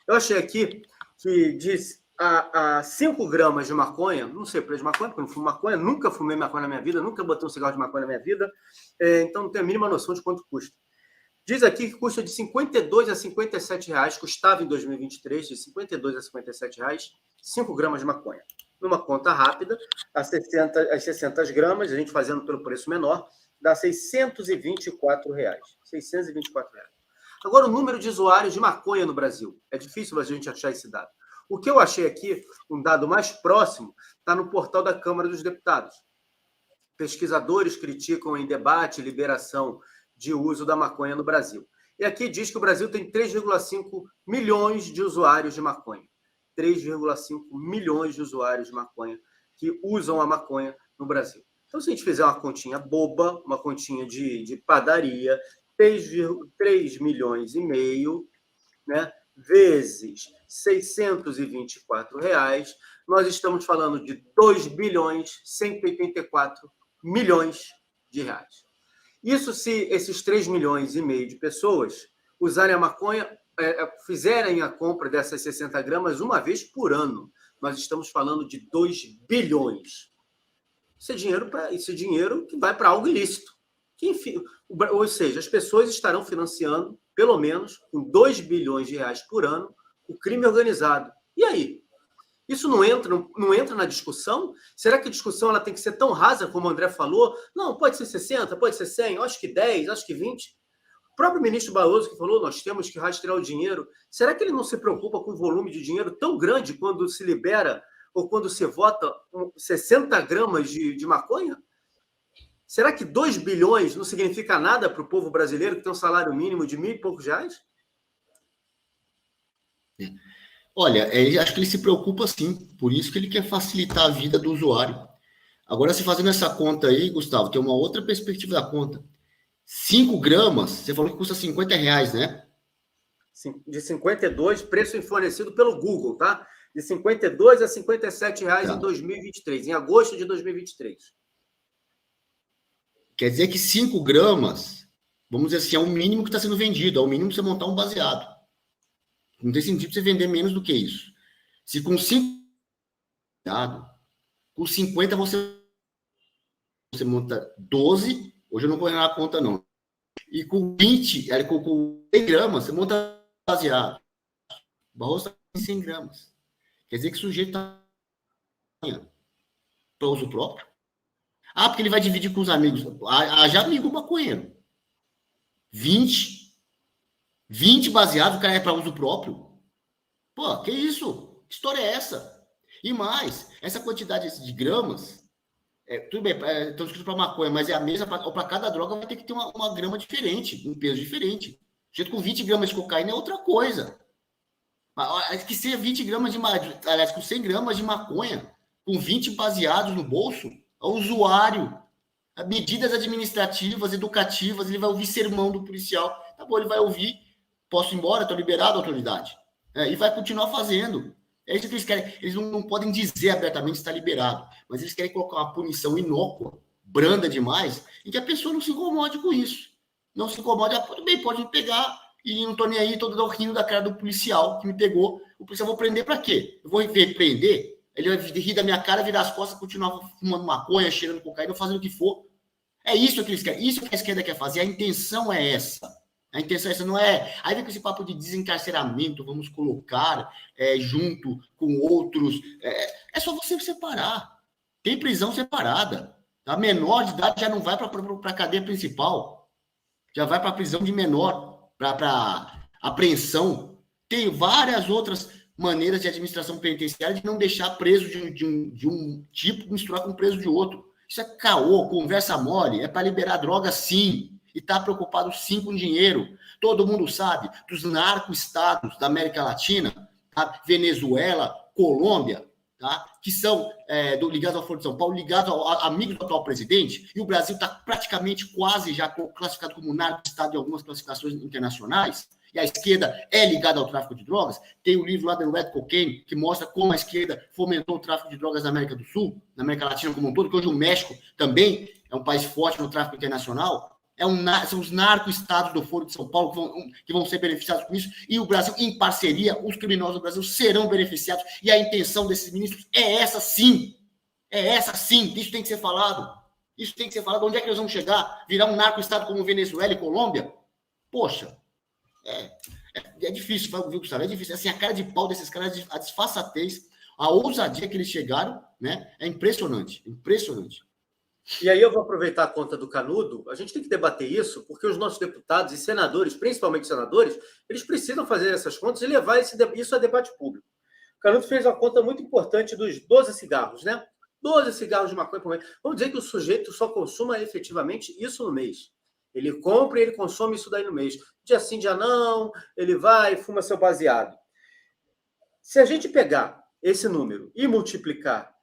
Eu achei aqui que diz a 5 gramas de maconha, não sei o preço de maconha, porque eu não fumo maconha, nunca fumei maconha na minha vida, nunca botei um cigarro de maconha na minha vida, então não tenho a mínima noção de quanto custa. Diz aqui que custa de R$ 52 a R$ 57 reais, custava em 2023 de R$ 52 a R$ 57 reais, 5 gramas de maconha. Numa conta rápida, as 60 gramas, a gente fazendo pelo preço menor, dá R$ 624 reais. 624 reais. Agora, o número de usuários de maconha no Brasil. É difícil a gente achar esse dado. O que eu achei aqui, um dado mais próximo, está no portal da Câmara dos Deputados. Pesquisadores criticam em debate liberação de uso da maconha no Brasil. E aqui diz que o Brasil tem 3,5 milhões de usuários de maconha. 3,5 milhões de usuários de maconha que usam a maconha no Brasil. Então, se a gente fizer uma continha boba, uma continha de padaria, 3 milhões e meio, né, vezes R$ 624 reais, nós estamos falando de 2 bilhões 184 milhões de reais. Isso se esses 3 milhões e meio de pessoas usarem a maconha, fizerem a compra dessas 60 gramas uma vez por ano. Nós estamos falando de 2 bilhões. Esse dinheiro que vai para algo ilícito. Ou seja, as pessoas estarão financiando, pelo menos, com 2 bilhões de reais por ano, o crime organizado. E aí? Isso não entra na discussão? Será que a discussão ela tem que ser tão rasa como o André falou? Não, pode ser 60, pode ser 100, acho que 10, acho que 20. O próprio ministro Barroso que falou, nós temos que rastrear o dinheiro. Será que ele não se preocupa com um volume de dinheiro tão grande quando se libera ou quando se vota 60 gramas de maconha? Será que 2 bilhões não significa nada para o povo brasileiro que tem um salário mínimo de R$1.000 e poucos? Olha, acho que ele se preocupa sim, por isso que ele quer facilitar a vida do usuário. Agora, se fazendo essa conta aí, Gustavo, tem uma outra perspectiva da conta. 5 gramas, você falou que custa R$50, né? De 52, preço fornecido pelo Google, tá? De 52 a R$57 em 2023, em agosto de 2023. Quer dizer que 5 gramas, vamos dizer assim, é o mínimo que está sendo vendido, é o mínimo para você montar um baseado. Não tem sentido você vender menos do que isso. Se com 5, com 50 você monta 12, hoje eu não vou errar a conta não. E com 20, com 100 gramas, você monta baseado. O arroz está em 100 gramas. Quer dizer que o sujeito está para uso próprio. Ah, porque ele vai dividir com os amigos. Já amigo maconheiro. 20 baseados, o cara é para uso próprio. Pô, que isso? Que história é essa? E mais, essa quantidade de gramas, tudo bem, estão escritos para maconha, mas é a mesma, para cada droga vai ter que ter uma grama diferente, um peso diferente. Com 20 gramas de cocaína é outra coisa. Que seja 20 gramas aliás, com 100 gramas de maconha, com 20 baseados no bolso, ao usuário, medidas administrativas, educativas, ele vai ouvir sermão do policial. Tá bom, ele vai ouvir, posso ir embora, estou liberado, autoridade. E vai continuar fazendo. É isso que eles querem. Eles não podem dizer abertamente que está liberado, mas eles querem colocar uma punição inócua, branda demais, em que a pessoa não se incomode com isso. Não se incomode, tudo bem, pode me pegar e não estou nem aí, estou rindo da cara do policial que me pegou. O policial, vou prender para quê? Eu vou prender? Ele vai rir da minha cara, virar as costas, continuar fumando maconha, cheirando cocaína, fazendo o que for. É isso que eles querem. Isso que a esquerda quer fazer. A intenção é essa. A intenção é essa, não é... Aí vem com esse papo de desencarceramento, vamos colocar junto com outros. É só você separar. Tem prisão separada. A menor de idade já não vai para a cadeia principal. Já vai para a prisão de menor, para apreensão. Tem várias outras maneiras de administração penitenciária de não deixar preso de um tipo misturar com preso de outro. Isso é caô, conversa mole, é para liberar droga sim, e está preocupado sim com dinheiro. Todo mundo sabe dos narco-estados da América Latina, tá? Venezuela, Colômbia, tá? Que são ligados ao Foro de São Paulo, ligados a amigos do atual presidente, e o Brasil está praticamente quase já classificado como narco-estado em algumas classificações internacionais, e a esquerda é ligada ao tráfico de drogas. Tem o livro lá da Red Cocaine, que mostra como a esquerda fomentou o tráfico de drogas na América do Sul, na América Latina como um todo, que hoje o México também é um país forte no tráfico internacional. São os narco-estados do Foro de São Paulo que vão ser beneficiados com isso, e o Brasil, em parceria, os criminosos do Brasil serão beneficiados, e a intenção desses ministros é essa sim. É essa sim. Isso tem que ser falado. Isso tem que ser falado. Onde é que nós vamos chegar? Virar um narco-estado como Venezuela e Colômbia? Poxa, é difícil, viu, Gustavo? É difícil. Assim, a cara de pau desses caras, a desfaçatez, a ousadia que eles chegaram, né? É impressionante. Impressionante. E aí eu vou aproveitar a conta do Canudo. A gente tem que debater isso, porque os nossos deputados e senadores, principalmente senadores, eles precisam fazer essas contas e levar isso a debate público. O Canudo fez uma conta muito importante dos 12 cigarros, né? 12 cigarros de maconha por mês. Vamos dizer que o sujeito só consuma efetivamente isso no mês. Ele compra e ele consome isso daí no mês. Dia sim, dia não, ele vai e fuma seu baseado. Se a gente pegar esse número e multiplicar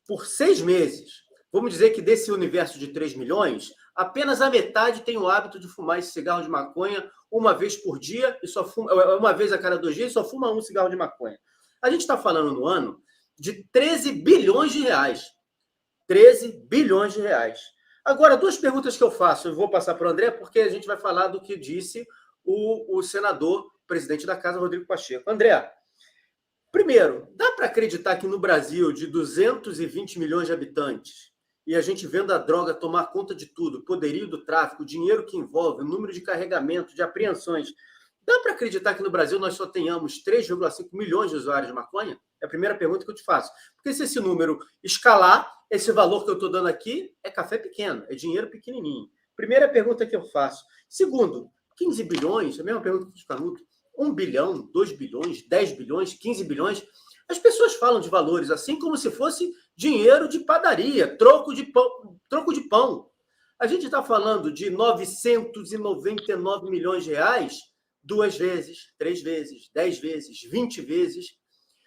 por 6 meses, vamos dizer que desse universo de 3 milhões, apenas a metade tem o hábito de fumar esse cigarro de maconha uma vez por dia, e só fuma, uma vez a cada 2 dias, e só fuma um cigarro de maconha. A gente está falando no ano de 13 bilhões de reais. 13 bilhões de reais. Agora, 2 perguntas que eu faço. Eu vou passar para o André, porque a gente vai falar do que disse o senador, presidente da Casa, Rodrigo Pacheco. André, primeiro, dá para acreditar que no Brasil, de 220 milhões de habitantes, e a gente vendo a droga tomar conta de tudo, o poderio do tráfico, o dinheiro que envolve, o número de carregamento, de apreensões, dá para acreditar que no Brasil nós só tenhamos 3,5 milhões de usuários de maconha? É a primeira pergunta que eu te faço. Porque se esse número escalar, esse valor que eu estou dando aqui é café pequeno, é dinheiro pequenininho. Primeira pergunta que eu faço. Segundo, 15 bilhões, a mesma pergunta que o Canuto, 1 bilhão, 2 bilhões, 10 bilhões, 15 bilhões. As pessoas falam de valores assim como se fosse dinheiro de padaria, troco de pão. A gente está falando de 999 milhões de reais 2 vezes, 3 vezes, 10 vezes, 20 vezes.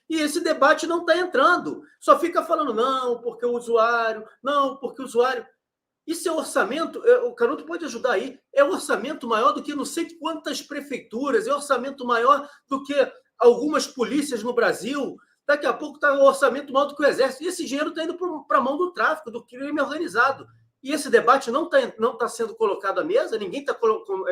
E esse debate não está entrando. Só fica falando, não, porque o usuário, não, porque o usuário. Isso é orçamento, o Canuto pode ajudar aí, é orçamento maior do que não sei quantas prefeituras, é orçamento maior do que algumas polícias no Brasil. Daqui a pouco está um orçamento maior do que o Exército. E esse dinheiro está indo para a mão do tráfico, do crime organizado. E esse debate não tá sendo colocado à mesa, ninguém está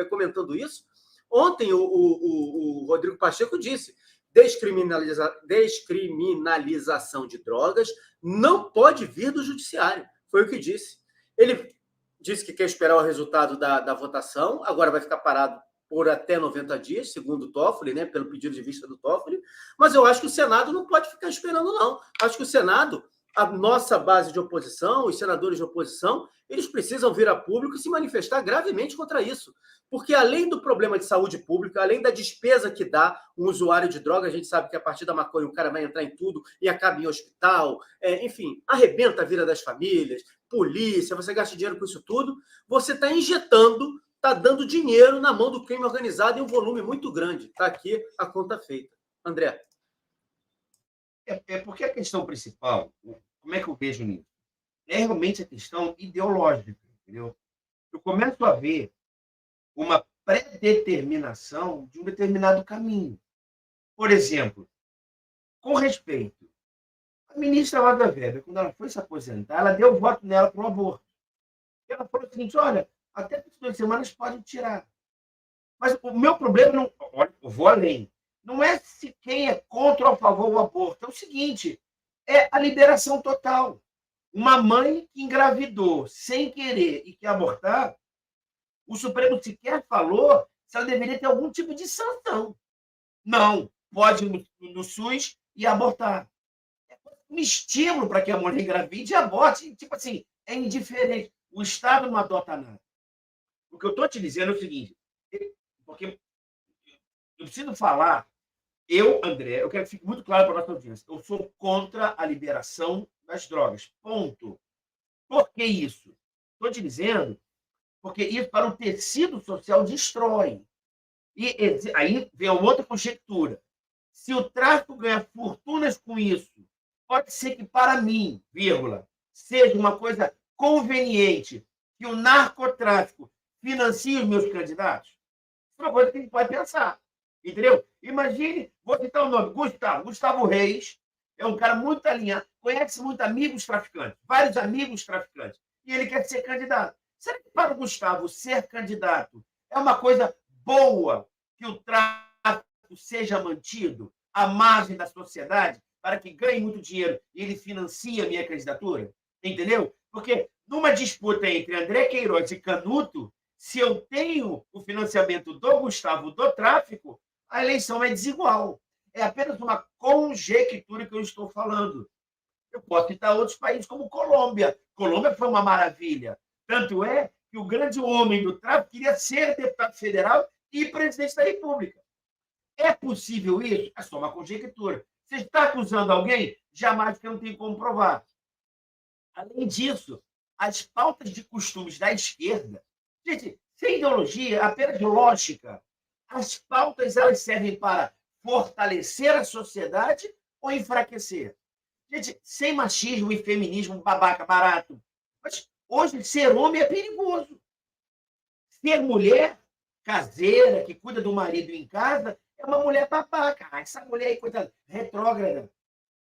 comentando isso. Ontem o Rodrigo Pacheco disse, descriminalização de drogas não pode vir do judiciário. Foi o que disse. Ele disse que quer esperar o resultado da votação, agora vai ficar parado por até 90 dias, segundo o Toffoli, né, pelo pedido de vista do Toffoli, mas eu acho que o Senado não pode ficar esperando, não. Acho que o Senado, a nossa base de oposição, os senadores de oposição, eles precisam vir a público e se manifestar gravemente contra isso. Porque além do problema de saúde pública, além da despesa que dá um usuário de droga, a gente sabe que a partir da maconha o cara vai entrar em tudo e acaba em hospital, enfim, arrebenta a vida das famílias, polícia, você gasta dinheiro com isso tudo, você está injetando, está dando dinheiro na mão do crime organizado em um volume muito grande. Está aqui a conta feita. André. Porque a questão principal, como é que eu vejo nisso? É realmente a questão ideológica, entendeu? Eu começo a ver uma predeterminação de um determinado caminho. Por exemplo, com respeito, a ministra Rosa Weber, quando ela foi se aposentar, ela deu voto nela para o aborto. Ela falou o seguinte, olha, até por 2 semanas pode tirar. Mas o meu problema, não, olha, eu vou além, não é se quem é contra ou a favor do aborto, é o seguinte, é a liberação total. Uma mãe que engravidou sem querer e quer abortar, o Supremo sequer falou se ela deveria ter algum tipo de sanção. Não, pode ir no SUS e abortar. É um estímulo para que a mulher engravide e aborte. Tipo assim, é indiferente. O Estado não adota nada. O que eu estou te dizendo é o seguinte, porque eu preciso falar, André, eu quero que fique muito claro para a nossa audiência, eu sou contra a liberação das drogas. Ponto. Por que isso? Estou te dizendo porque isso para o tecido social destrói. E aí vem uma outra conjectura. Se o tráfico ganha fortunas com isso, pode ser que para mim, vírgula, seja uma coisa conveniente que o narcotráfico financie os meus candidatos. Isso é uma coisa que a gente pode pensar. Entendeu? Imagine, vou citar o nome, Gustavo Reis, é um cara muito alinhado, conhece muito amigos traficantes, vários amigos traficantes, e ele quer ser candidato. Será que para o Gustavo ser candidato é uma coisa boa que o tráfico seja mantido à margem da sociedade para que ganhe muito dinheiro e ele financie a minha candidatura? Entendeu? Porque numa disputa entre André Queiroz e Canuto, se eu tenho o financiamento do Gustavo do tráfico, a eleição é desigual. É apenas uma conjectura que eu estou falando. Eu posso citar outros países como Colômbia. Colômbia foi uma maravilha. Tanto é que o grande homem do tráfico queria ser deputado federal e presidente da República. É possível isso? É só uma conjectura. Você está acusando alguém? Jamais, porque não tem como provar. Além disso, as pautas de costumes da esquerda, gente, sem ideologia, apenas lógica, as pautas elas servem para fortalecer a sociedade ou enfraquecer? Gente, sem machismo e feminismo babaca barato. Mas hoje, ser homem é perigoso. Ser mulher caseira, que cuida do marido em casa, é uma mulher babaca. Essa mulher aí, coitada, retrógrada.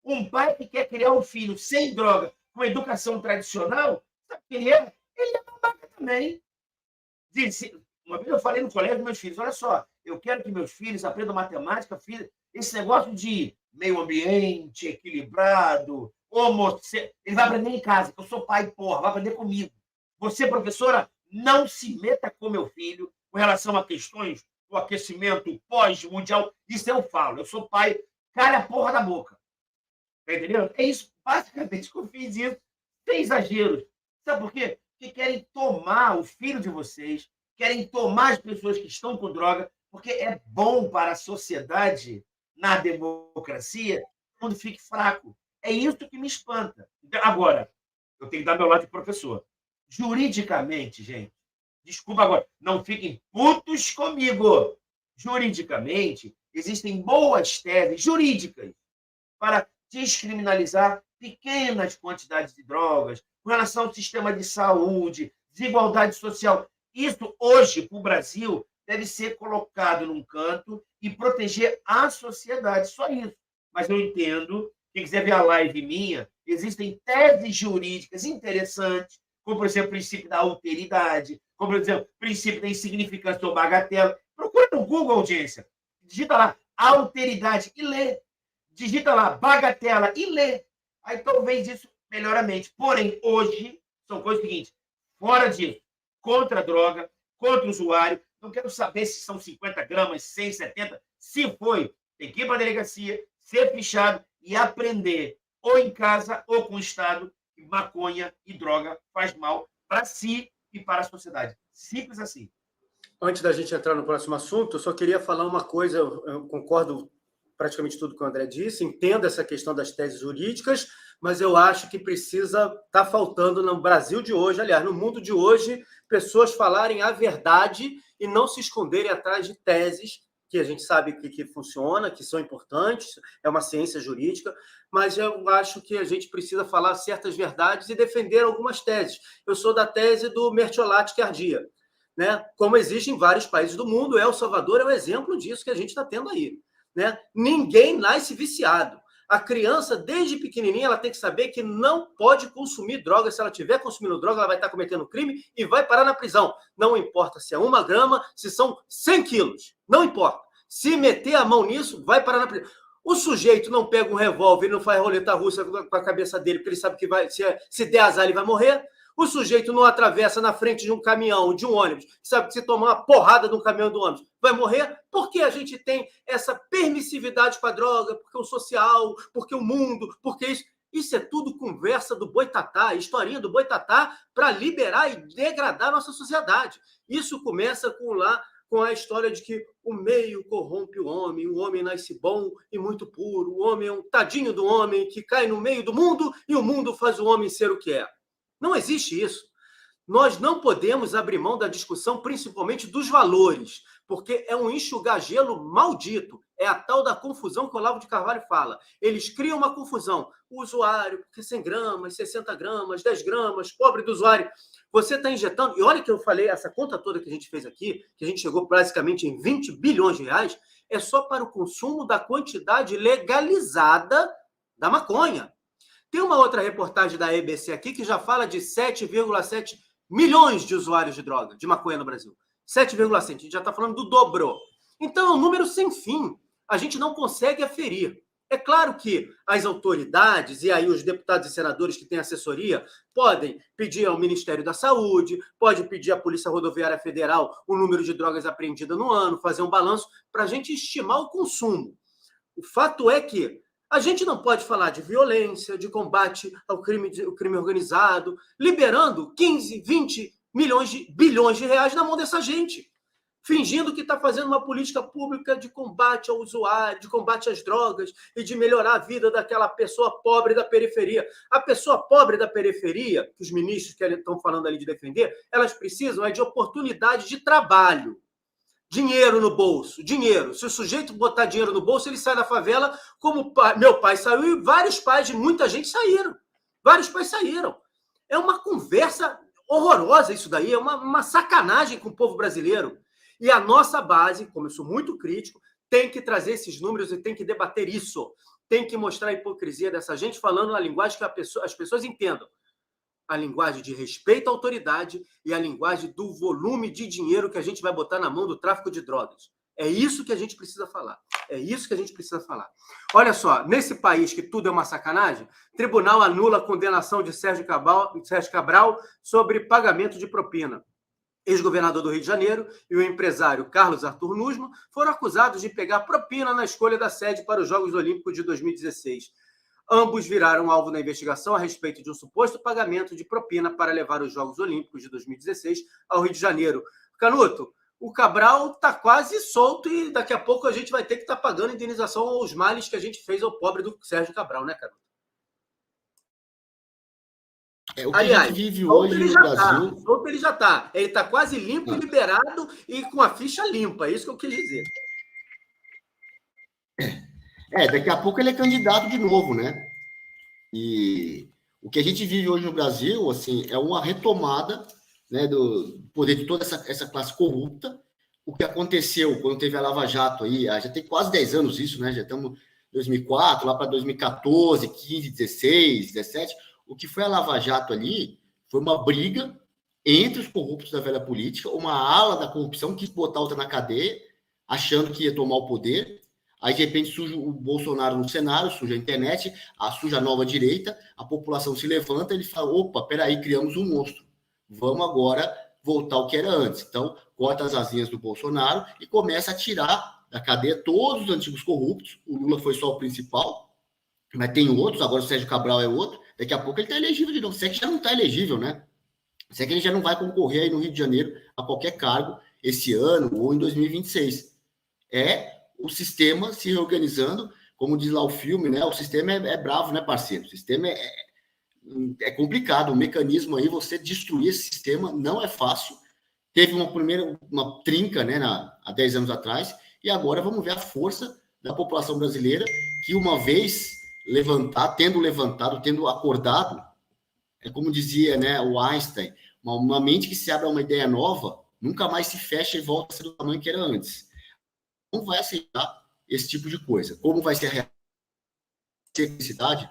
Um pai que quer criar um filho sem droga, com educação tradicional, sabe o que ele é? Ele é babaca também. Uma vez eu falei no colégio dos meus filhos, olha só, eu quero que meus filhos aprendam matemática, esse negócio de meio ambiente, equilibrado, ele vai aprender em casa, que eu sou pai, porra, vai aprender comigo. Você, professora, não se meta com meu filho com relação a questões do aquecimento pós-mundial. Isso eu falo, eu sou pai, cala a porra da boca. Tá entendendo? É isso, basicamente, que eu fiz isso, sem exageros. Sabe por quê? Porque querem tomar o filho de vocês, querem tomar as pessoas que estão com droga, porque é bom para a sociedade, na democracia, que o mundo fique fraco. É isso que me espanta. Agora, eu tenho que dar meu lado de professor. juridicamente, gente, desculpa agora, não fiquem putos comigo. Juridicamente, existem boas teses jurídicas para descriminalizar pequenas quantidades de drogas, com relação ao sistema de saúde, desigualdade social. Isso, hoje, para o Brasil, deve ser colocado num canto e proteger a sociedade. Só isso. Mas eu entendo, quem quiser ver a live minha, existem teses jurídicas interessantes, como, por exemplo, o princípio da alteridade, como, por exemplo, o princípio da insignificância ou bagatela. Procura no Google, audiência. Digita lá, alteridade e lê. Digita lá, bagatela e lê. Aí talvez isso melhore a mente. Porém, hoje, são coisas seguintes. Fora disso, contra a droga, contra o usuário. Não quero saber se são 50 gramas, 100, 70. Se foi, tem que ir para a delegacia, ser fichado e aprender, ou em casa ou com o Estado, que maconha e droga faz mal para si e para a sociedade. Simples assim. Antes da gente entrar no próximo assunto, eu só queria falar uma coisa. Eu concordo praticamente tudo que o André disse, entendo essa questão das teses jurídicas, mas eu acho que tá faltando no Brasil de hoje, aliás, no mundo de hoje, pessoas falarem a verdade e não se esconderem atrás de teses que a gente sabe que funciona, que são importantes, é uma ciência jurídica, mas eu acho que a gente precisa falar certas verdades e defender algumas teses. Eu sou da tese do mertiolate que ardia, né? Como existe em vários países do mundo, El Salvador é um exemplo disso que a gente está tendo aí. Né? Ninguém nasce viciado. A criança, desde pequenininha, ela tem que saber que não pode consumir droga. Se ela estiver consumindo droga, ela vai estar cometendo crime e vai parar na prisão. Não importa se é 1 grama, se são 100 quilos. Não importa. Se meter a mão nisso, vai parar na prisão. O sujeito não pega um revólver e não faz roleta russa com a cabeça dele, porque ele sabe que se der azar, ele vai morrer. O sujeito não atravessa na frente de um caminhão, de um ônibus, sabe que se tomar uma porrada de um caminhão do ônibus, vai morrer? Porque a gente tem essa permissividade com a droga, porque o social, porque o mundo, porque isso. Isso é tudo conversa do boitatá, historinha do boitatá, para liberar e degradar a nossa sociedade. Isso começa com a história de que o meio corrompe o homem nasce bom e muito puro, o homem é um tadinho do homem que cai no meio do mundo e o mundo faz o homem ser o que é. Não existe isso. Nós não podemos abrir mão da discussão, principalmente dos valores, porque é um enxugar gelo maldito. É a tal da confusão que o Olavo de Carvalho fala. Eles criam uma confusão. O usuário, porque 100 gramas, 60 gramas, 10 gramas, pobre do usuário. Você está injetando... E olha que eu falei, essa conta toda que a gente fez aqui, que a gente chegou basicamente em 20 bilhões de reais, é só para o consumo da quantidade legalizada da maconha. Tem uma outra reportagem da EBC aqui que já fala de 7,7 milhões de usuários de droga, de maconha no Brasil. 7,7, a gente já está falando do dobro. Então, é um número sem fim. A gente não consegue aferir. É claro que as autoridades, e aí os deputados e senadores que têm assessoria, podem pedir ao Ministério da Saúde, pode pedir à Polícia Rodoviária Federal o número de drogas apreendidas no ano, fazer um balanço para a gente estimar o consumo. O fato é que a gente não pode falar de violência, de combate ao crime organizado, liberando 15, 20 bilhões de reais na mão dessa gente, fingindo que está fazendo uma política pública de combate ao usuário, de combate às drogas e de melhorar a vida daquela pessoa pobre da periferia. A pessoa pobre da periferia, que os ministros que estão falando ali de defender, elas precisam de oportunidade de trabalho. Dinheiro no bolso, dinheiro. Se o sujeito botar dinheiro no bolso, ele sai da favela como meu pai saiu e vários pais de muita gente saíram. Vários pais saíram. É uma conversa horrorosa isso daí, é uma sacanagem com o povo brasileiro. E a nossa base, como eu sou muito crítico, tem que trazer esses números e tem que debater isso. Tem que mostrar a hipocrisia dessa gente falando na linguagem que as pessoas entendam. A linguagem de respeito à autoridade e a linguagem do volume de dinheiro que a gente vai botar na mão do tráfico de drogas. É isso que a gente precisa falar. É isso que a gente precisa falar. Olha só, nesse país que tudo é uma sacanagem, tribunal anula a condenação de Sérgio Cabral sobre pagamento de propina. Ex-governador do Rio de Janeiro e o empresário Carlos Arthur Nussmann foram acusados de pegar propina na escolha da sede para os Jogos Olímpicos de 2016. Ambos viraram alvo na investigação a respeito de um suposto pagamento de propina para levar os Jogos Olímpicos de 2016 ao Rio de Janeiro. Canuto, o Cabral está quase solto e daqui a pouco a gente vai ter que estar pagando indenização aos males que a gente fez ao pobre do Sérgio Cabral, né, Canuto? O que a Aliás, gente vive solto hoje ele no já Brasil... tá. Solto ele já está. Ele está quase limpo e liberado e com a ficha limpa. É isso que eu quis dizer. Daqui a pouco ele é candidato de novo, né? E o que a gente vive hoje no Brasil, assim, é uma retomada, né, do poder de toda essa classe corrupta. O que aconteceu quando teve a Lava Jato aí, já tem quase 10 anos isso, né? Já estamos em 2004, lá para 2014, 15, 16, 17. O que foi a Lava Jato ali foi uma briga entre os corruptos da velha política, uma ala da corrupção quis botar outra na cadeia, achando que ia tomar o poder. Aí, de repente, surge o Bolsonaro no cenário, surge a internet, surge a nova direita, a população se levanta e ele fala, opa, peraí, criamos um monstro. Vamos agora voltar ao que era antes. Então, corta as asinhas do Bolsonaro e começa a tirar da cadeia todos os antigos corruptos. O Lula foi só o principal, mas tem outros, agora o Sérgio Cabral é outro. Daqui a pouco ele está elegível de novo. Se é que já não está elegível, né? Se é que ele já não vai concorrer aí no Rio de Janeiro a qualquer cargo esse ano ou em 2026. O sistema se reorganizando, como diz lá o filme, né? O sistema é bravo, né, parceiro? O sistema é complicado. O mecanismo aí, você destruir esse sistema não é fácil. Teve uma trinca, né, há 10 anos atrás, e agora vamos ver a força da população brasileira, que uma vez tendo acordado, é como dizia, né, o Einstein, uma mente que se abre a uma ideia nova, nunca mais se fecha e volta a ser do tamanho que era antes. Não vai aceitar esse tipo de coisa. Como vai ser a necessidade?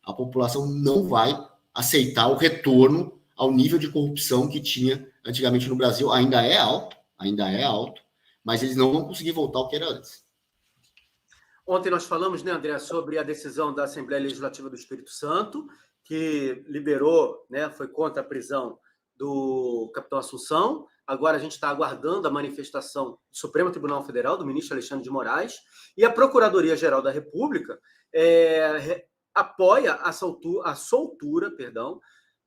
A população não vai aceitar o retorno ao nível de corrupção que tinha antigamente no Brasil. Ainda é alto, mas eles não vão conseguir voltar ao que era antes. Ontem nós falamos, né, André, sobre a decisão da Assembleia Legislativa do Espírito Santo, que liberou, né, foi contra a prisão do capitão Assunção. Agora a gente está aguardando a manifestação do Supremo Tribunal Federal, do ministro Alexandre de Moraes, e a Procuradoria-Geral da República apoia a soltura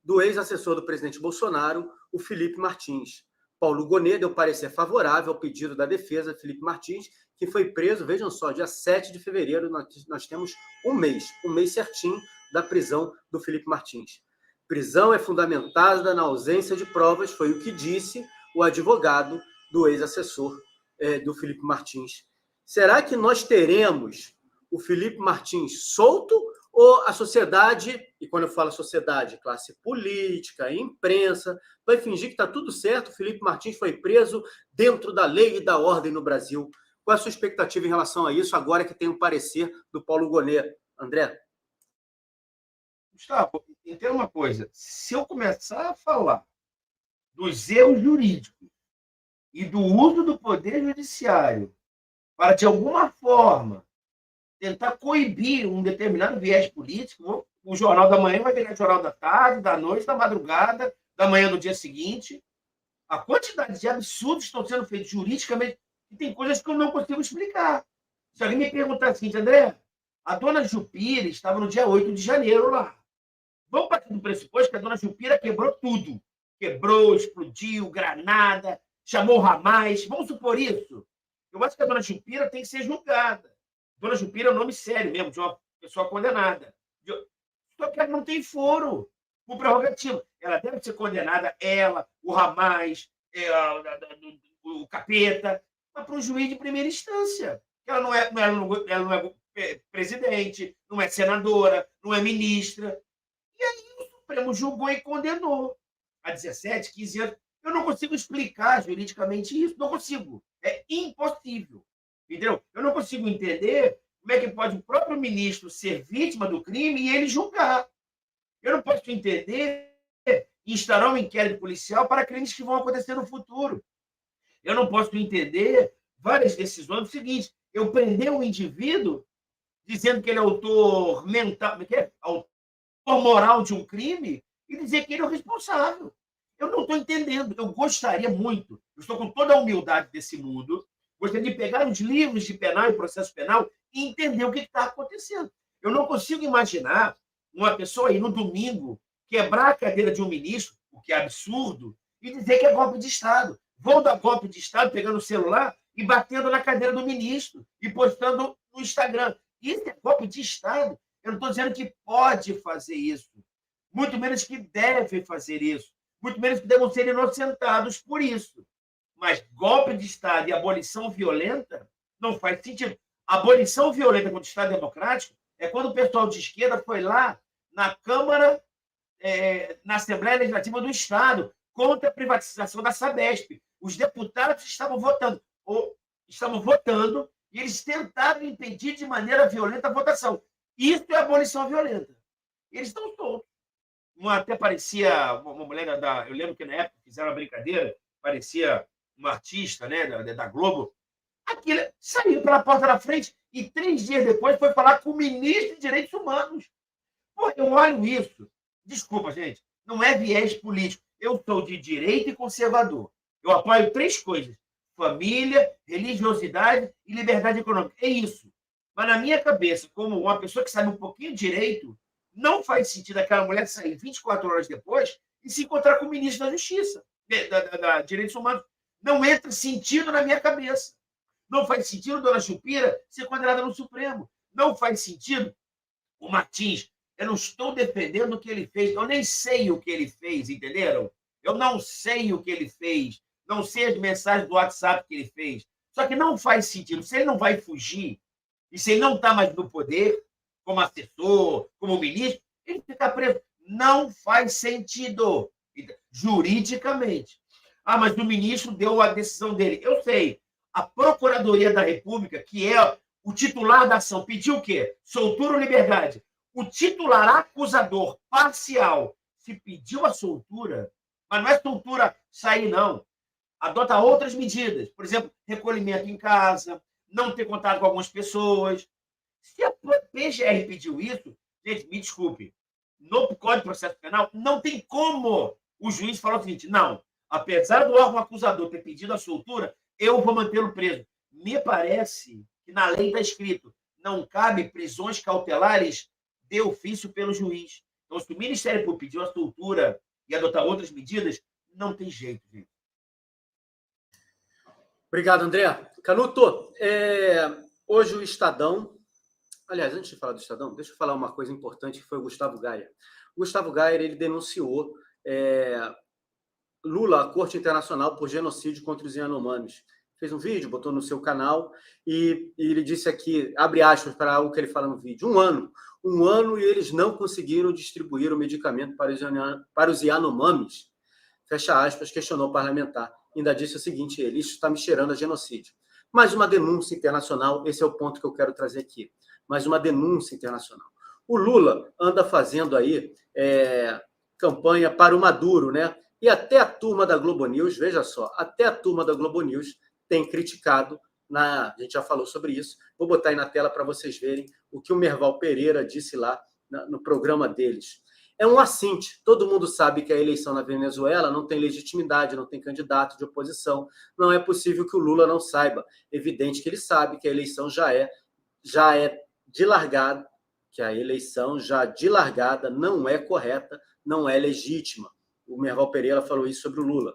do ex-assessor do presidente Bolsonaro, o Felipe Martins. Paulo Gonet deu parecer favorável ao pedido da defesa de Felipe Martins, que foi preso, vejam só, dia 7 de fevereiro, nós temos um mês certinho da prisão do Felipe Martins. Prisão é fundamentada na ausência de provas, foi o que disse o advogado do ex-assessor do Felipe Martins. Será que nós teremos o Felipe Martins solto ou a sociedade, e quando eu falo sociedade, classe política, imprensa, vai fingir que está tudo certo, o Felipe Martins foi preso dentro da lei e da ordem no Brasil? Qual é a sua expectativa em relação a isso, agora que tem um parecer do Paulo Gonet? André? Gustavo, entenda uma coisa. Se eu começar a falar dos erros jurídicos e do uso do poder judiciário para, de alguma forma, tentar coibir um determinado viés político, o Jornal da Manhã vai virar Jornal da Tarde, da noite, da madrugada, da manhã do dia seguinte. A quantidade de absurdos que estão sendo feitos juridicamente, e tem coisas que eu não consigo explicar. Se alguém me perguntar assim, André, a dona Jupira estava no dia 8 de janeiro lá. Vamos partir do pressuposto que a dona Jupira quebrou tudo. Quebrou, explodiu, granada, chamou o Hamas. Vamos supor isso. Eu acho que a dona Jupira tem que ser julgada. Dona Jupira é um nome sério mesmo, de uma pessoa condenada. Só que ela não tem foro por prerrogativa. Ela deve ser condenada, ela, o Hamas, o capeta, mas para um juiz de primeira instância. Ela não é presidente, não é senadora, não é ministra. E aí o Supremo julgou e condenou. Há 17, 15 anos. Eu não consigo explicar juridicamente isso. Não consigo. É impossível. Entendeu? Eu não consigo entender como é que pode o próprio ministro ser vítima do crime e ele julgar. Eu não posso entender instaurar um inquérito policial para crimes que vão acontecer no futuro. Eu não posso entender várias decisões do seguinte: eu prender um indivíduo dizendo que ele é autor mental, autor moral de um crime e dizer que ele é o responsável. Eu não estou entendendo. Eu gostaria muito, eu estou com toda a humildade desse mundo, gostaria de pegar os livros de penal e processo penal e entender o que está acontecendo. Eu não consigo imaginar uma pessoa aí no domingo quebrar a cadeira de um ministro, o que é absurdo, e dizer que é golpe de Estado. Vão dar golpe de Estado pegando o celular e batendo na cadeira do ministro e postando no Instagram. Isso é golpe de Estado. Eu não estou dizendo que pode fazer isso, muito menos que deve fazer isso, muito menos que devem ser inocentados por isso. Mas golpe de Estado e abolição violenta não faz sentido. Abolição violenta contra o Estado democrático é quando o pessoal de esquerda foi lá na Câmara, na Assembleia Legislativa do Estado, contra a privatização da Sabesp. Os deputados estavam votando, e eles tentaram impedir de maneira violenta a votação. Isso é abolição violenta. Eles estão soltos. Até parecia uma mulher eu lembro que na época fizeram uma brincadeira, parecia uma artista, né, da Globo. Aquilo saiu pela porta da frente e 3 dias depois foi falar com o ministro de Direitos Humanos. Pô, eu olho isso. Desculpa, gente. Não é viés político. Eu sou de direita e conservador. Eu apoio 3 coisas: família, religiosidade e liberdade econômica. É isso. Mas na minha cabeça, como uma pessoa que sabe um pouquinho de direito, não faz sentido aquela mulher sair 24 horas depois e se encontrar com o ministro da Justiça, da Direitos Humanos. Não entra sentido na minha cabeça. Não faz sentido dona Chupira ser condenada no Supremo. Não faz sentido o Martins. Eu não estou defendendo o que ele fez. Eu nem sei o que ele fez, entenderam? Eu não sei o que ele fez. Não sei as mensagens do WhatsApp que ele fez. Só que não faz sentido. Se ele não vai fugir, e se ele não está mais no poder, como assessor, como ministro, ele fica preso. Não faz sentido, juridicamente. Ah, mas o ministro deu a decisão dele. Eu sei. A Procuradoria da República, que é o titular da ação, pediu o quê? Soltura ou liberdade? O titular acusador parcial, se pediu a soltura, mas não é soltura sair, não. Adota outras medidas. Por exemplo, recolhimento em casa, não ter contato com algumas pessoas. Se a PGR pediu isso, gente, me desculpe, no Código de Processo Penal, não tem como o juiz falar o seguinte: não, apesar do órgão acusador ter pedido a soltura, eu vou mantê-lo preso. Me parece que na lei está escrito: não cabe prisões cautelares de ofício pelo juiz. Então, se o Ministério Público pediu a soltura e adotar outras medidas, não tem jeito, gente. Obrigado, André. Canuto, hoje o Estadão... Aliás, antes de falar do Estadão, deixa eu falar uma coisa importante, que foi o Gustavo Gayer. O Gustavo Gayer, ele denunciou Lula à Corte Internacional por genocídio contra os Yanomamis. Fez um vídeo, botou no seu canal, e ele disse aqui, abre aspas para algo que ele fala no vídeo: um ano e eles não conseguiram distribuir o medicamento para os Yanomamis. Fecha aspas, questionou o parlamentar. Ainda disse o seguinte: isso está me cheirando a genocídio. Mais uma denúncia internacional, esse é o ponto que eu quero trazer aqui. Mais uma denúncia internacional. O Lula anda fazendo aí campanha para o Maduro, né? E até a turma da Globo News, veja só, até a turma da Globo News tem criticado, a gente já falou sobre isso, vou botar aí na tela para vocês verem o que o Merval Pereira disse lá no programa deles. É um assinte, todo mundo sabe que a eleição na Venezuela não tem legitimidade, não tem candidato de oposição, não é possível que o Lula não saiba. Evidente que ele sabe que a eleição já é de largada, que a eleição já de largada não é correta, não é legítima. O Merval Pereira falou isso sobre o Lula.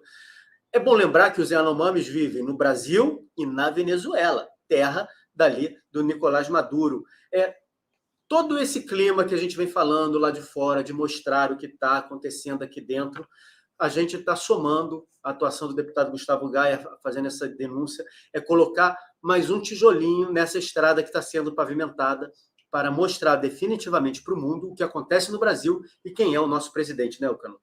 É bom lembrar que os Yanomamis vivem no Brasil e na Venezuela, terra dali do Nicolás Maduro. Todo esse clima que a gente vem falando lá de fora, de mostrar o que está acontecendo aqui dentro, a gente está somando a atuação do deputado Gustavo Gayer fazendo essa denúncia, é colocar mais um tijolinho nessa estrada que está sendo pavimentada para mostrar definitivamente para o mundo o que acontece no Brasil e quem é o nosso presidente, né, Canuto?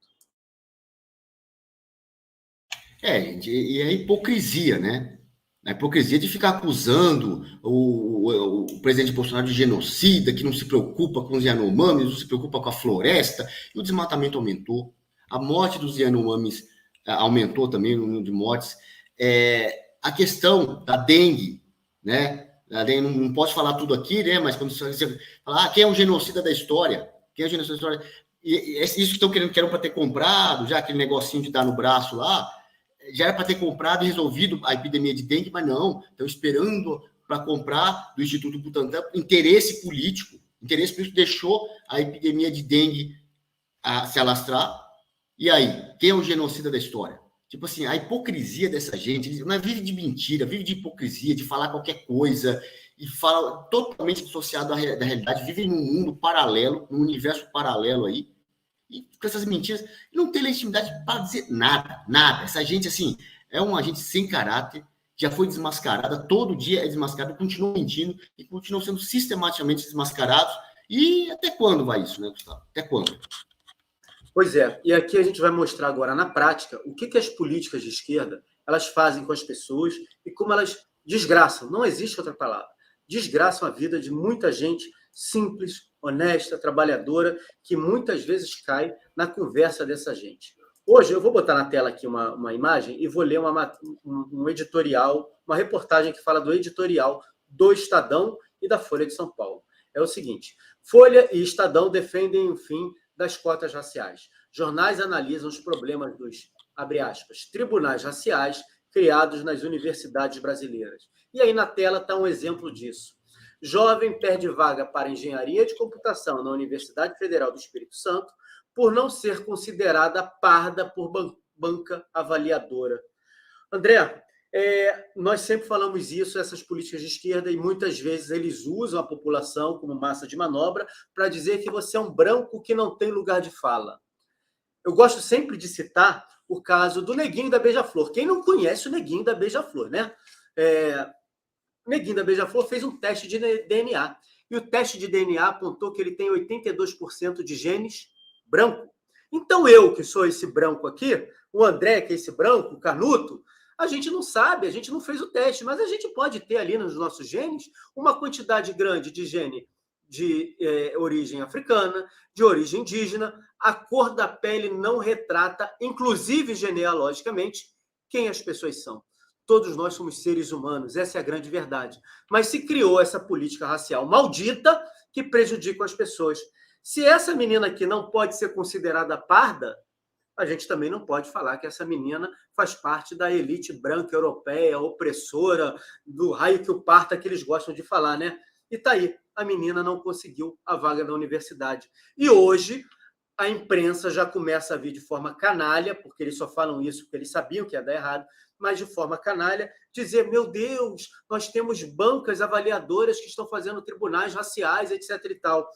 Gente, e a hipocrisia, né? A hipocrisia de ficar acusando o presidente Bolsonaro de genocida, que não se preocupa com os Yanomamis, não se preocupa com a floresta, e o desmatamento aumentou. A morte dos Yanomamis aumentou também, o número de mortes. A questão da dengue, né? A dengue, não posso falar tudo aqui, né? Mas quando você fala, quem é o genocida da história? Quem é o genocida da história? E isso que estão querendo para ter comprado, já aquele negocinho de dar no braço lá, já era para ter comprado e resolvido a epidemia de dengue, mas não, estão esperando para comprar do Instituto Butantan. Interesse político deixou a epidemia de dengue se alastrar. E aí, quem é o genocida da história? Tipo assim, a hipocrisia dessa gente, não é, vive de mentira, vive de hipocrisia, de falar qualquer coisa, e fala totalmente dissociado da realidade, vivem num mundo paralelo, num universo paralelo aí, e com essas mentiras, não tem legitimidade para dizer nada, nada. Essa gente, assim, é uma gente sem caráter, já foi desmascarada, todo dia é desmascarada, continua mentindo e continuam sendo sistematicamente desmascarados. E até quando vai isso, né, Gustavo? Até quando? Pois é, e aqui a gente vai mostrar agora na prática o que as políticas de esquerda elas fazem com as pessoas e como elas desgraçam, não existe outra palavra, desgraçam a vida de muita gente simples, honesta, trabalhadora, que muitas vezes cai na conversa dessa gente. Hoje eu vou botar na tela aqui uma imagem e vou ler um editorial, uma reportagem que fala do editorial do Estadão e da Folha de São Paulo. É o seguinte: Folha e Estadão defendem o fim das cotas raciais. Jornais analisam os problemas dos, abre aspas, tribunais raciais criados nas universidades brasileiras. E aí na tela está um exemplo disso. Jovem perde vaga para engenharia de computação na Universidade Federal do Espírito Santo por não ser considerada parda por banca avaliadora. André, nós sempre falamos isso, essas políticas de esquerda, e muitas vezes eles usam a população como massa de manobra para dizer que você é um branco que não tem lugar de fala. Eu gosto sempre de citar o caso do Neguinho da Beija-Flor. Quem não conhece o Neguinho da Beija-Flor, né? O Neguinho da Beija-Flor fez um teste de DNA. E o teste de DNA apontou que ele tem 82% de genes branco. Então eu, que sou esse branco aqui, o André, que é esse branco, o Canuto, a gente não sabe, a gente não fez o teste, mas a gente pode ter ali nos nossos genes uma quantidade grande de gene de origem africana, de origem indígena. A cor da pele não retrata, inclusive genealogicamente, quem as pessoas são. Todos nós somos seres humanos, essa é a grande verdade. Mas se criou essa política racial maldita que prejudica as pessoas. Se essa menina aqui não pode ser considerada parda, a gente também não pode falar que essa menina faz parte da elite branca europeia, opressora, do raio que o parta que eles gostam de falar, né? E tá aí, a menina não conseguiu a vaga da universidade. E hoje a imprensa já começa a vir de forma canalha, porque eles só falam isso porque eles sabiam que ia dar errado, mas de forma canalha, dizer, meu Deus, nós temos bancas avaliadoras que estão fazendo tribunais raciais, etc. e tal.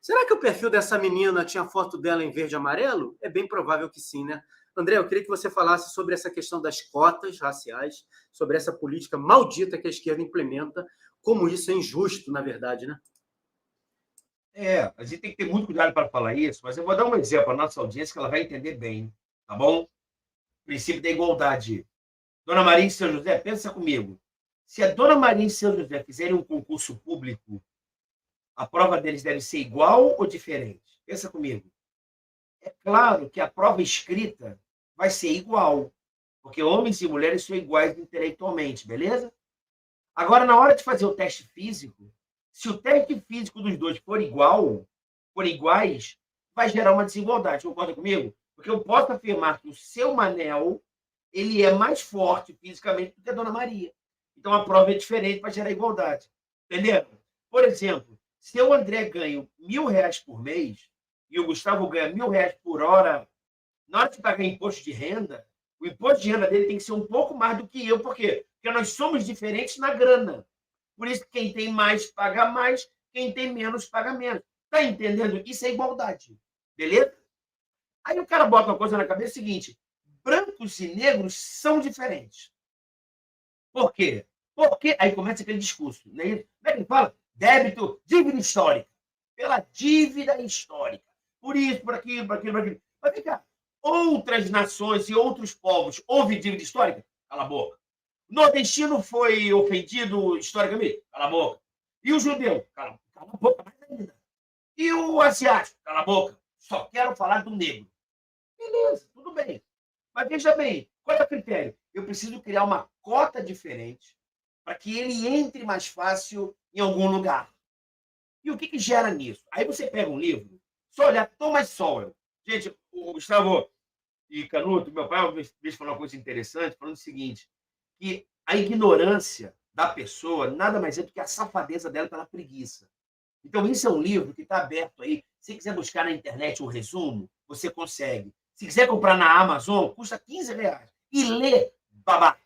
Será que o perfil dessa menina tinha foto dela em verde e amarelo? É bem provável que sim, né? André, eu queria que você falasse sobre essa questão das cotas raciais, sobre essa política maldita que a esquerda implementa, como isso é injusto, na verdade, né? A gente tem que ter muito cuidado para falar isso, mas eu vou dar um exemplo à nossa audiência que ela vai entender bem, tá bom? O princípio da igualdade. Dona Maria e Seu José, pensa comigo. Se a Dona Maria e Seu José fizerem um concurso público, a prova deles deve ser igual ou diferente? Pensa comigo. É claro que a prova escrita vai ser igual, porque homens e mulheres são iguais intelectualmente, beleza? Agora, na hora de fazer o teste físico, se o teste físico dos dois for iguais, vai gerar uma desigualdade. Concorda comigo? Porque eu posso afirmar que o seu Manel ele é mais forte fisicamente do que a Dona Maria. Então, a prova é diferente para gerar igualdade. Entendeu? Por exemplo, se o André ganha R$1.000 por mês e o Gustavo ganha R$1.000 por hora, na hora de pagar imposto de renda, o imposto de renda dele tem que ser um pouco mais do que eu. Por quê? Porque nós somos diferentes na grana. Por isso, quem tem mais, paga mais. Quem tem menos, paga menos. Está entendendo? Isso é igualdade. Beleza? Aí o cara bota uma coisa na cabeça seguinte: brancos e negros são diferentes. Por quê? Porque aí começa aquele discurso. Né? Como é que ele fala? Dívida histórica. Pela dívida histórica. Por isso, por aquilo, por aquilo, por aquilo. Mas vem cá. Outras nações e outros povos houve dívida histórica? Cala a boca. Nordestino foi ofendido historicamente? Cala a boca. E o judeu? Cala a boca mais ainda. E o asiático? Cala a boca. Só quero falar do negro. Beleza, tudo bem. Mas veja bem, qual é o critério? Eu preciso criar uma cota diferente para que ele entre mais fácil em algum lugar. E o que gera nisso? Aí você pega um livro, só olhar Thomas Sowell. Gente, o Gustavo e Canuto, meu pai, uma vez falou uma coisa interessante, falando o seguinte, que a ignorância da pessoa nada mais é do que a safadeza dela pela preguiça. Então, isso é um livro que está aberto aí. Se quiser buscar na internet um resumo, você consegue. Se quiser comprar na Amazon, custa R$15. E ler, babaca.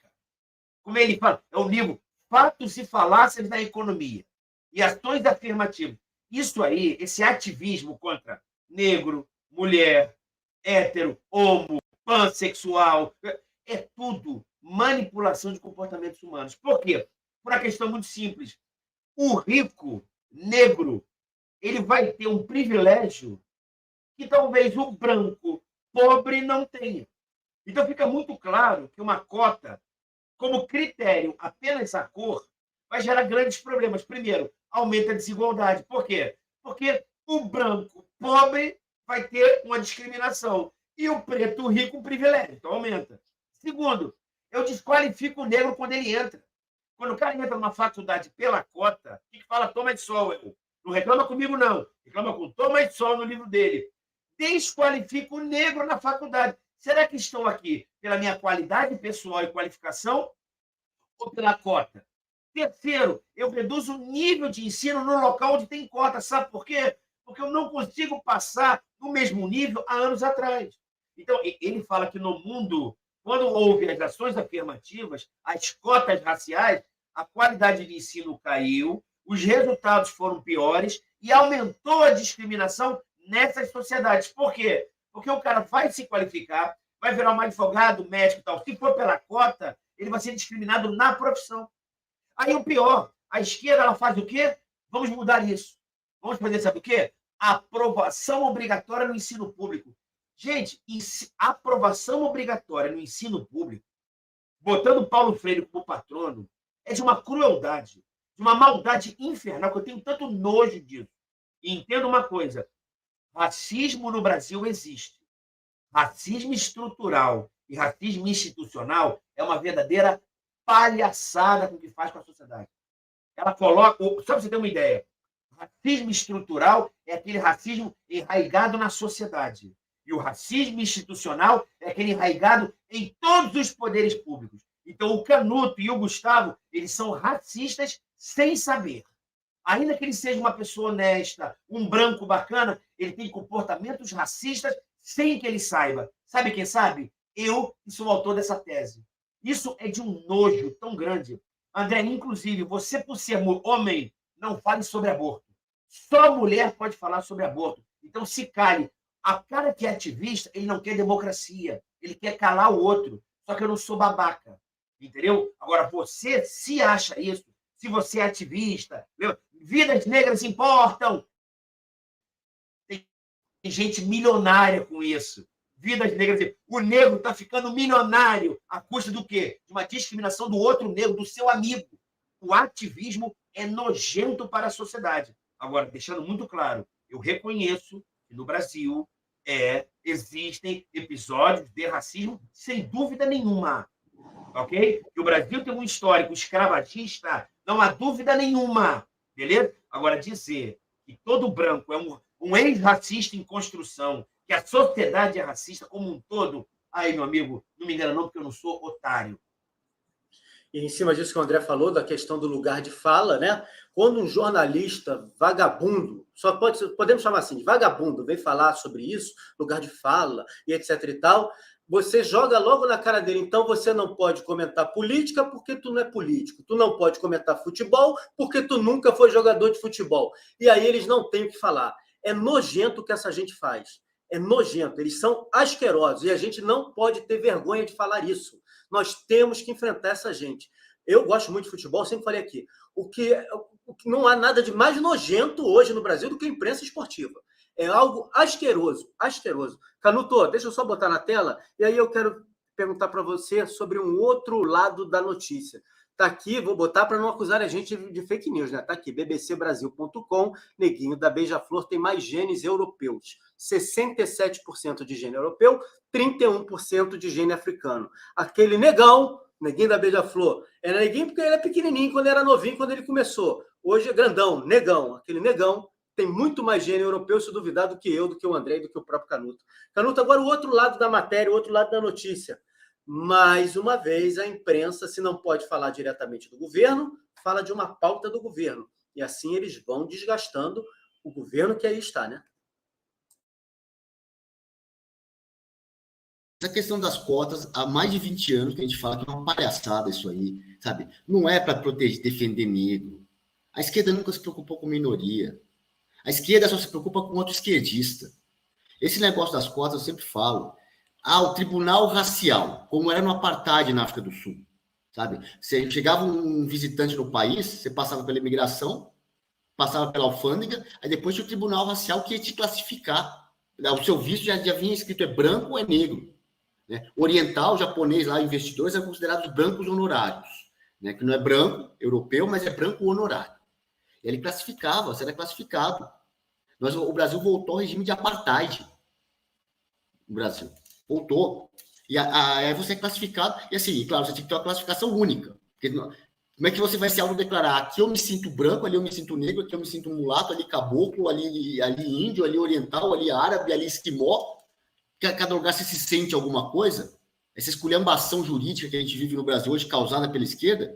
Como ele fala, é um livro fatos e falácias da economia e ações afirmativas. Isso aí, esse ativismo contra negro, mulher, hétero, homo, pansexual, é tudo manipulação de comportamentos humanos. Por quê? Por uma questão muito simples. O rico negro, ele vai ter um privilégio que talvez o branco pobre não tenha. Então fica muito claro que uma cota, como critério apenas a cor, vai gerar grandes problemas. Primeiro, aumenta a desigualdade. Por quê? Porque o branco pobre vai ter uma discriminação e o preto rico um privilégio. Então aumenta. Segundo, eu desqualifico o negro quando ele entra. Quando o cara entra numa faculdade pela cota, o que fala Thomas Sowell? Não reclama comigo, não. Reclama com Thomas Sowell no livro dele. Desqualifica o negro na faculdade. Será que estou aqui pela minha qualidade pessoal e qualificação ou pela cota? Terceiro, eu reduzo o nível de ensino no local onde tem cota. Sabe por quê? Porque eu não consigo passar no mesmo nível há anos atrás. Então, ele fala que no mundo, quando houve as ações afirmativas, as cotas raciais, a qualidade de ensino caiu, os resultados foram piores e aumentou a discriminação nessas sociedades. Por quê? Porque o cara vai se qualificar, vai virar um advogado, médico e tal. Se for pela cota, ele vai ser discriminado na profissão. Aí o pior, a esquerda ela faz o quê? Vamos mudar isso. Vamos fazer, sabe o quê? Aprovação obrigatória no ensino público. Gente, aprovação obrigatória no ensino público, botando Paulo Freire como patrono, é de uma crueldade, de uma maldade infernal, que eu tenho tanto nojo disso. E entenda uma coisa, racismo no Brasil existe. Racismo estrutural e racismo institucional é uma verdadeira palhaçada com o que faz com a sociedade. Ela coloca... Só para você ter uma ideia, racismo estrutural é aquele racismo enraizado na sociedade. E o racismo institucional é aquele enraizado em todos os poderes públicos. Então, o Canuto e o Gustavo, eles são racistas sem saber. Ainda que ele seja uma pessoa honesta, um branco bacana, ele tem comportamentos racistas sem que ele saiba. Sabe quem sabe? Eu, que sou o autor dessa tese. Isso é de um nojo tão grande. André, inclusive, você, por ser homem, não fale sobre aborto. Só mulher pode falar sobre aborto. Então, se cale. A cara que é ativista, ele não quer democracia. Ele quer calar o outro. Só que eu não sou babaca. Entendeu? Agora, você se acha isso, se você é ativista, vidas negras importam. Tem gente milionária com isso. Vidas negras. O negro está ficando milionário à custa do quê? De uma discriminação do outro negro, do seu amigo. O ativismo é nojento para a sociedade. Agora, deixando muito claro, eu reconheço que no Brasil existem episódios de racismo, sem dúvida nenhuma. Ok? Que o Brasil tem um histórico escravagista, não há dúvida nenhuma. Beleza? Agora, dizer que todo branco é um ex-racista em construção, que a sociedade é racista como um todo, aí, meu amigo, não me engana não, porque eu não sou otário. E em cima disso que o André falou, da questão do lugar de fala, né? Quando um jornalista vagabundo, podemos chamar assim, de vagabundo, vem falar sobre isso, lugar de fala e etc e tal, você joga logo na cara dele. Então você não pode comentar política porque tu não é político. Tu não pode comentar futebol porque tu nunca foi jogador de futebol. E aí eles não têm o que falar. É nojento o que essa gente faz. É nojento. Eles são asquerosos e a gente não pode ter vergonha de falar isso. Nós temos que enfrentar essa gente. Eu gosto muito de futebol, sempre falei aqui. O que não há nada de mais nojento hoje no Brasil do que a imprensa esportiva. É algo asqueroso, asqueroso. Canuto, deixa eu só botar na tela, e aí eu quero perguntar para você sobre um outro lado da notícia. Está aqui, vou botar para não acusar a gente de fake news, né? Está aqui, bbcbrasil.com, neguinho da Beija-Flor tem mais genes europeus. 67% de gene europeu, 31% de gene africano. Aquele negão, neguinho da Beija-Flor, era neguinho porque ele é pequenininho quando era novinho, quando ele começou. Hoje é grandão, negão. Aquele negão tem muito mais gene europeu, se duvidar, do que eu, do que o André e do que o próprio Canuto. Canuto, agora o outro lado da matéria, o outro lado da notícia. Mais uma vez, a imprensa, se não pode falar diretamente do governo, fala de uma pauta do governo. E assim eles vão desgastando o governo que aí está, né? Essa questão das cotas, há mais de 20 anos que a gente fala que é uma palhaçada isso aí, sabe? Não é para proteger, defender negro. A esquerda nunca se preocupou com minoria. A esquerda só se preocupa com outro esquerdista. Esse negócio das cotas, eu sempre falo. O tribunal racial, como era no apartheid na África do Sul, sabe? Você chegava um visitante no país, você passava pela imigração, passava pela alfândega, aí depois tinha o tribunal racial que ia te classificar. O seu visto já vinha escrito é branco ou é negro. Né? Oriental, japonês, lá, investidores, são considerados brancos honorários. Né? Que não é branco, europeu, mas é branco honorário. E ele classificava, você era classificado. O Brasil voltou ao regime de apartheid. O Brasil voltou. E aí você é classificado. E assim, claro, você tem que ter uma classificação única. Porque como é que você vai se autodeclarar? Aqui eu me sinto branco, ali eu me sinto negro, aqui eu me sinto mulato, ali caboclo, ali índio, ali oriental, ali árabe, ali esquimó. Cada lugar você se sente alguma coisa. Essa esculhambação jurídica que a gente vive no Brasil hoje, causada pela esquerda.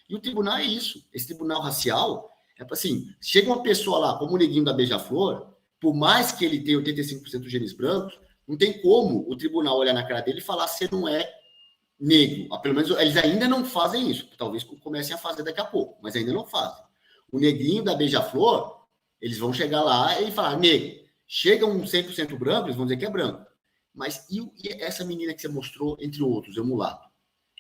E o tribunal é isso. Esse tribunal racial é para assim, chega uma pessoa lá, como o neguinho da Beija-Flor, por mais que ele tenha 85% de genes brancos, não tem como o tribunal olhar na cara dele e falar se não é negro. Pelo menos eles ainda não fazem isso. Talvez comecem a fazer daqui a pouco, mas ainda não fazem. O neguinho da Beija-Flor, eles vão chegar lá e falar, negro. Chega um 100% branco, eles vão dizer que é branco. Mas e essa menina que você mostrou, entre outros, é mulato?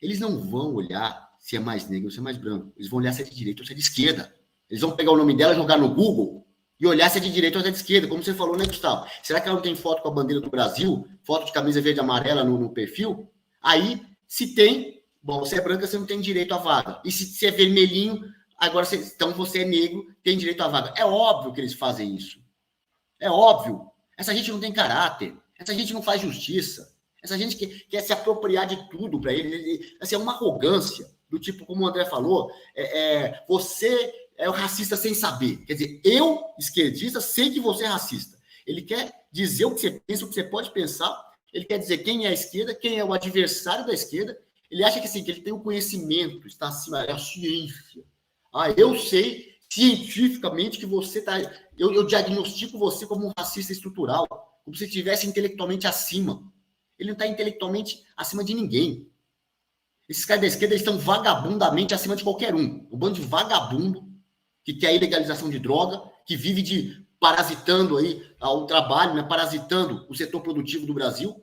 Eles não vão olhar se é mais negro ou se é mais branco. Eles vão olhar se é de direita ou se é de esquerda. Eles vão pegar o nome dela, jogar no Google e olhar se é de direita ou se é de esquerda, como você falou, né, Gustavo? Será que ela não tem foto com a bandeira do Brasil? Foto de camisa verde e amarela no perfil? Aí, se tem, bom, você é branca, você não tem direito à vaga. E se é vermelhinho, agora então você é negro, tem direito à vaga. É óbvio que eles fazem isso. É óbvio. Essa gente não tem caráter. Essa gente não faz justiça. Essa gente quer se apropriar de tudo para ele. Assim, é uma arrogância, do tipo, como o André falou, você é o racista sem saber. Quer dizer, eu, esquerdista, sei que você é racista. Ele quer dizer o que você pensa, o que você pode pensar. Ele quer dizer quem é a esquerda, quem é o adversário da esquerda. Ele acha que, assim, que ele tem o conhecimento, está acima, é a ciência. Eu sei cientificamente que você está... Eu diagnostico você como um racista estrutural, como se estivesse intelectualmente acima. Ele não está intelectualmente acima de ninguém. Esses caras da esquerda estão vagabundamente acima de qualquer um. Um bando de vagabundo que quer a ilegalização de droga, que vive parasitando aí o trabalho, né, parasitando o setor produtivo do Brasil.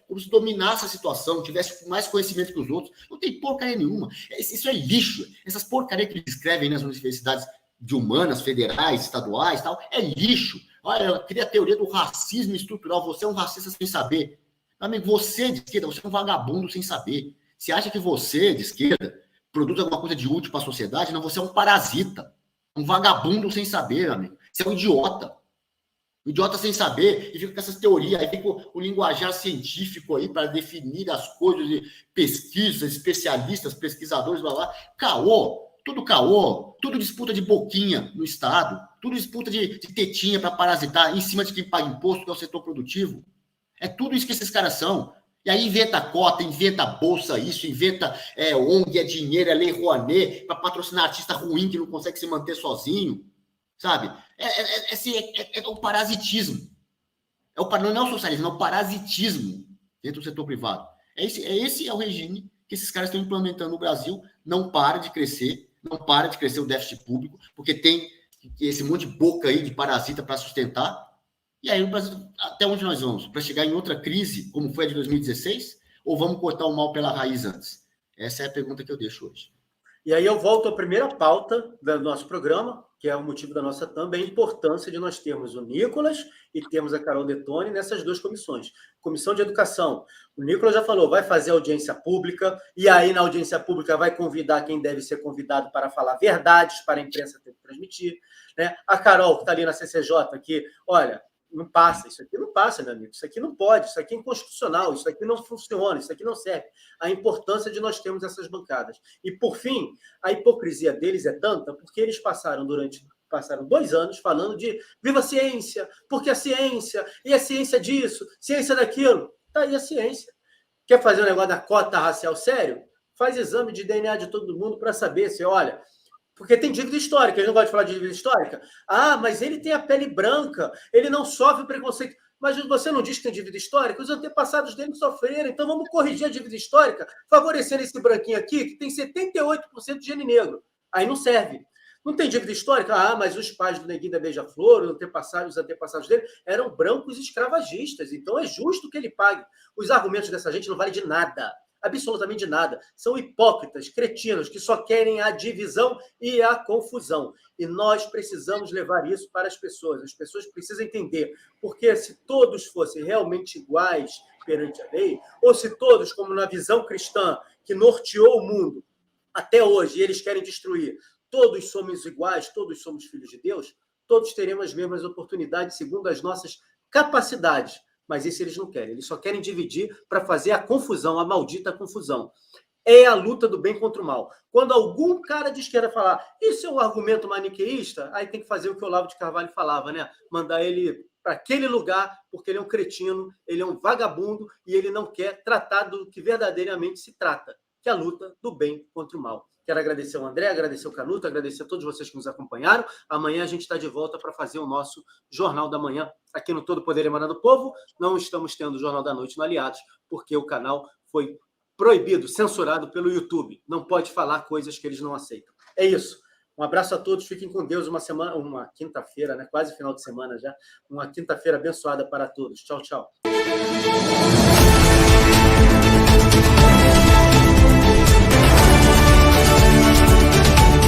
Como se dominasse a situação, tivesse mais conhecimento que os outros. Não tem porcaria nenhuma. Isso é lixo. Essas porcarias que eles escrevem nas universidades de humanas, federais, estaduais, tal, é lixo. Olha, cria a teoria do racismo estrutural. Você é um racista sem saber. Amigo, você de esquerda, você é um vagabundo sem saber. Você acha que você, de esquerda, produz alguma coisa de útil para a sociedade? Não, você é um parasita. Um vagabundo sem saber, amigo. Você é um idiota. Um idiota sem saber e fica com essas teorias. Aí fica o linguajar científico aí para definir as coisas de pesquisas, especialistas, pesquisadores, blá, blá. Caô. Tudo disputa de boquinha no Estado, tudo disputa de tetinha para parasitar em cima de quem paga imposto, que é o setor produtivo. É tudo isso que esses caras são. E aí inventa cota, inventa bolsa, isso, inventa ONG, dinheiro, lei Rouanet, para patrocinar artista ruim que não consegue se manter sozinho, sabe? É o parasitismo. Não é o socialismo, é o parasitismo dentro do setor privado. Esse é o regime que esses caras estão implementando no Brasil. Não para de crescer o déficit público, porque tem esse monte de boca aí de parasita para sustentar. E aí, o Brasil, até onde nós vamos? Para chegar em outra crise, como foi a de 2016? Ou vamos cortar o mal pela raiz antes? Essa é a pergunta que eu deixo hoje. E aí eu volto à primeira pauta do nosso programa, que é o motivo da nossa thumb, a importância de nós termos o Nicolas e termos a Carol Detoni nessas duas comissões. Comissão de Educação. O Nicolas já falou, vai fazer audiência pública, e aí na audiência pública vai convidar quem deve ser convidado para falar verdades, para a imprensa ter que transmitir. Né? A Carol, que está ali na CCJ, que, olha, não passa, isso aqui não passa, meu amigo, isso aqui não pode, isso aqui é inconstitucional, isso aqui não funciona, isso aqui não serve. A importância de nós termos essas bancadas. E, por fim, a hipocrisia deles é tanta porque eles passaram 2 anos falando de viva a ciência, porque a ciência, e a ciência disso, ciência daquilo. Tá aí a ciência. Quer fazer um negócio da cota racial sério? Faz exame de DNA de todo mundo para saber se, olha... Porque tem dívida histórica, eles não gostam de falar de dívida histórica. Mas ele tem a pele branca, ele não sofre preconceito. mas você não diz que tem dívida histórica? Os antepassados dele sofreram, então vamos corrigir a dívida histórica, favorecendo esse branquinho aqui, que tem 78% de gene negro. Aí não serve. Não tem dívida histórica? Ah, mas os pais do Neguinho da Beija-Flor, os antepassados dele, eram brancos escravagistas, então é justo que ele pague. Os argumentos dessa gente não valem de nada, absolutamente de nada. São hipócritas, cretinos, que só querem a divisão e a confusão. E nós precisamos levar isso para as pessoas precisam entender, porque se todos fossem realmente iguais perante a lei, ou se todos, como na visão cristã, que norteou o mundo até hoje, e eles querem destruir, todos somos iguais, todos somos filhos de Deus, todos teremos as mesmas oportunidades segundo as nossas capacidades. Mas isso eles não querem. Eles só querem dividir para fazer a confusão, a maldita confusão. É a luta do bem contra o mal. Quando algum cara de esquerda falar isso é um argumento maniqueísta, aí tem que fazer o que o Olavo de Carvalho falava, né? Mandar ele para aquele lugar, porque ele é um cretino, ele é um vagabundo e ele não quer tratar do que verdadeiramente se trata, que é a luta do bem contra o mal. Quero agradecer ao André, agradecer ao Canuto, agradecer a todos vocês que nos acompanharam. Amanhã a gente está de volta para fazer o nosso Jornal da Manhã aqui no Todo Poder Emanado do Povo. Não estamos tendo o Jornal da Noite no Aliados, porque o canal foi proibido, censurado pelo YouTube. Não pode falar coisas que eles não aceitam. É isso. Um abraço a todos, fiquem com Deus. Uma quinta-feira, né? Quase final de semana já. Uma quinta-feira abençoada para todos. Tchau, tchau.